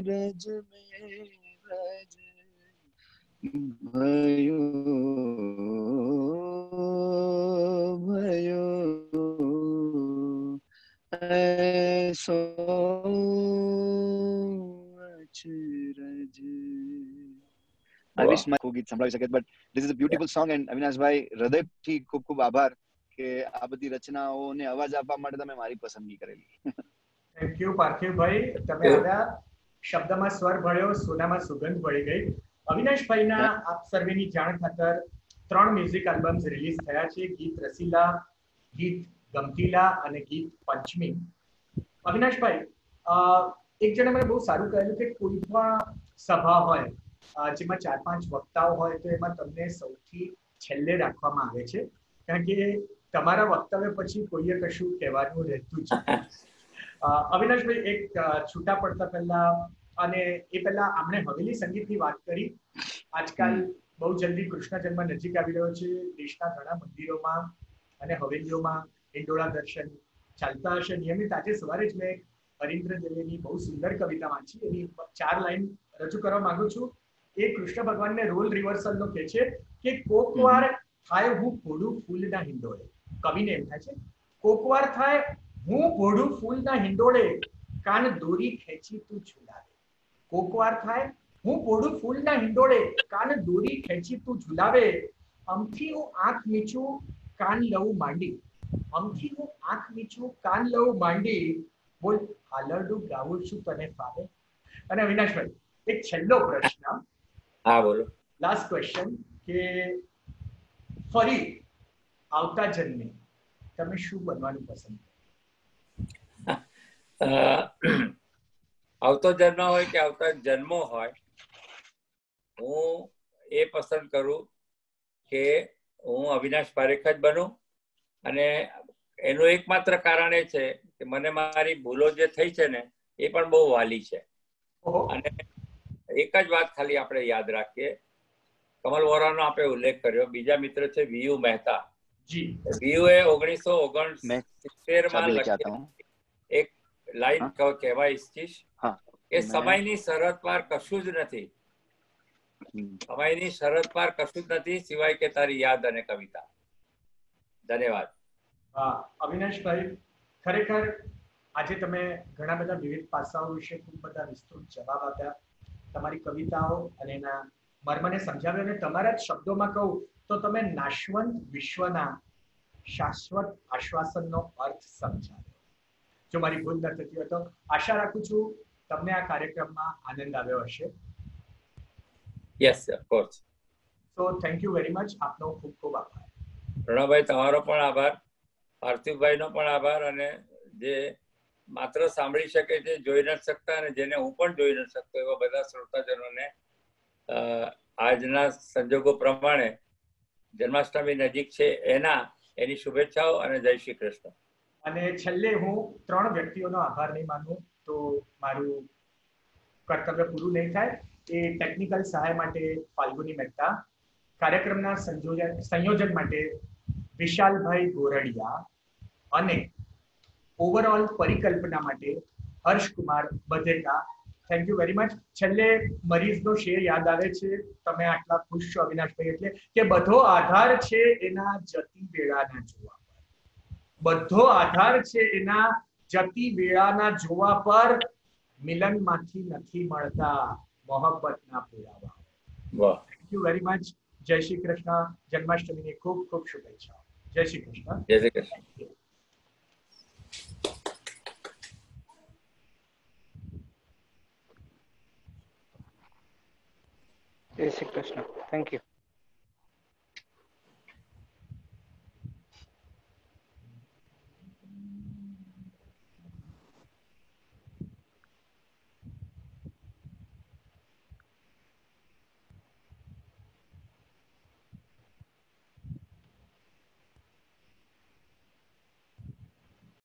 रज में रज भयो भयो ऐसो अचरज. I wish my ગીત સંભળાવી શકે, but this is a beautiful song, and અવિનાશભાઈ, હૃદયથી ખૂબ ખૂબ આભાર કે આ બધી રચનાઓને અવાજ આપવા માટે તમે મારી પસંદગી કરેલી. થેન્ક યુ પાર્થિવભાઈ, તમે આવ્યા, શબ્દમાં સ્વર ભળ્યો, સોનામાં સુગંધ ભળી ગઈ. અવિનાશભાઈના આપ સર્વેની જાણ ખાતર 3 મ્યુઝિક આલ્બમ્સ રિલીઝ થયા છે, ગીત રસીલા, ગીત ગમતીલા અને ગીત પંચમી. અવિનાશભાઈ, એક જણે મને બહુ સારું કહેલું કે કોઈ પણ સભા હોય જેમાં 4-5 વક્તાઓ હોય તો એમાં તમને સૌથી છેલ્લે રાખવામાં આવે છે, કારણ કે તમારા વક્તવ્ય પછી કોઈએ કશું કહેવાનું રહેતું જ નથી. અવિનાશભાઈ, એક છૂટા પડતા પહેલા, અને એ પહેલા આપણે હવેલી સંગીતની વાત કરી. આજકાલ બહુ જલ્દી કૃષ્ણ જન્મ નજીક આવી રહ્યો છે. દેશના ઘણા મંદિરોમાં અને હવેલીઓમાં હિંડોળા દર્શન ચાલતા હશે નિયમિત. આજે સવારે જ મેં હરીન્દ્ર દવેની બહુ સુંદર કવિતા વાંચી, એની 4 લાઈન રજૂ કરવા માંગુ છું. એ કૃષ્ણ ભગવાનને રોલ રિવર્સલનો કહે છે કે કોક વાર થાય હું ઘોડું ફૂલના હિંડોળે, કવિને એમ થાય છે. કોકવાર થાય હું ઘોડું ફૂલના હિંડોળે, કાન દોરી ખેંચી તું ઝુલાવે. કોકવાર થાય હું ઘોડું ફૂલના હિંડોળે, કાન દોરી ખેંચી તું ઝુલાવે. અમથી હું આંખ મીચું કાન લઉં માંડી, અમથી હું આંખ મીચું કાન લઉં માંડી. બોલ હાલરડું ગાવું છું તને ફાવે. અને અવિનાશભાઈ એક છેલ્લો પ્રશ્ન, હા બોલો. લાસ્ટ ક્વેશ્ચન, કે ફરી આવતા જન્મે તમે શું બનવાનું પસંદ કરો? આવતો જન્મ હોય કે આવતા જન્મો હોય, હું એ પસંદ કરું કે હું અવિનાશ પારેખ જ બનું. અને એનું એકમાત્ર કારણ એ છે કે મને મારી ભૂલો જે થઈ છે ને એ પણ બહુ વાલી છે. અને એક જ વાત ખાલી આપણે યાદ રાખીએ, કમલ વોરાનો આપણે ઉલ્લેખ કર્યો, બીજા મિત્ર છે વીયુ મહેતા. વીયુ એ 1969 એક લાઈન કહેવા ઈચ્છીશ કે સમયની શરત પાર કશું જ નથી, સમયની શરત પાર કશું જ નથી સિવાય કે તારી યાદ અને કવિતા. ધન્યવાદ. અવિનાશભાઈ, ખરેખર આજે તમે ઘણા બધા વિવિધ પાસાઓ વિશે ખૂબ બધા વિસ્તૃત જવાબ આપ્યા. તમારી કવિતાઓ અને એના મર્મને સમજાવ્યો. અને તમારા જ શબ્દોમાં કહું તો તમે નાશવંત વિશ્વના શાશ્વત આશ્વાસનનો અર્થ સમજાવ્યો. જો મારી ભૂલ ન થતી હોય તો આશા રાખું છું તમને આ કાર્યક્રમમાં આનંદ આવ્યો હશે. Yes, of course. So thank you very much. આપનો ખૂબ ખૂબ આભાર. પ્રણવભાઈ તમારો પણ આભાર, પાર્થિવભાઈનો પણ આભાર, અને જે માત્ર સાંભળી શકે છે, જોઈ નથી શકતા, અને જેને હું પણ જોઈ નથી શકતો એવા બધા શ્રોતાજનોને આજના સંજોગો પ્રમાણે જન્માષ્ટમી નજીક છે એની શુભેચ્છાઓ અને જય શ્રી કૃષ્ણ. અને છેલ્લે હું 3 વ્યક્તિઓનો આભાર નહીં માનું તો મારું કર્તવ્ય પૂરું નહીં થાય. એ ટેકનિકલ સહાય માટે ફાલ્ગુની મહેતા, કાર્યક્રમના સંયોજન માટે વિશાલભાઈ ગોરડિયા, અને ઓવરઓલ પરિકલ્પના માટે Harshkumar Badheka. Thank you very much. છેલ્લે મરીઝનો શેર યાદ આવે છે. તમે આટલા ખુશ છો અવિનાશભાઈ એટલે કે બધો આધાર છે એના જતી વેળાના જોવા પર, બધો આધાર છે એના જતી વેળાના જોવા પર. મિલનમાંથી નથી મળતા મોહબ્બતના પુરાવા. વાહ, થેન્ક યુ વેરી મચ. જય શ્રી કૃષ્ણ. જન્માષ્ટમીની ખૂબ ખૂબ શુભેચ્છાઓ. જય શ્રી કૃષ્ણ. જય શ્રી કૃષ્ણ. જય શ્રી કૃષ્ણ. Thank you.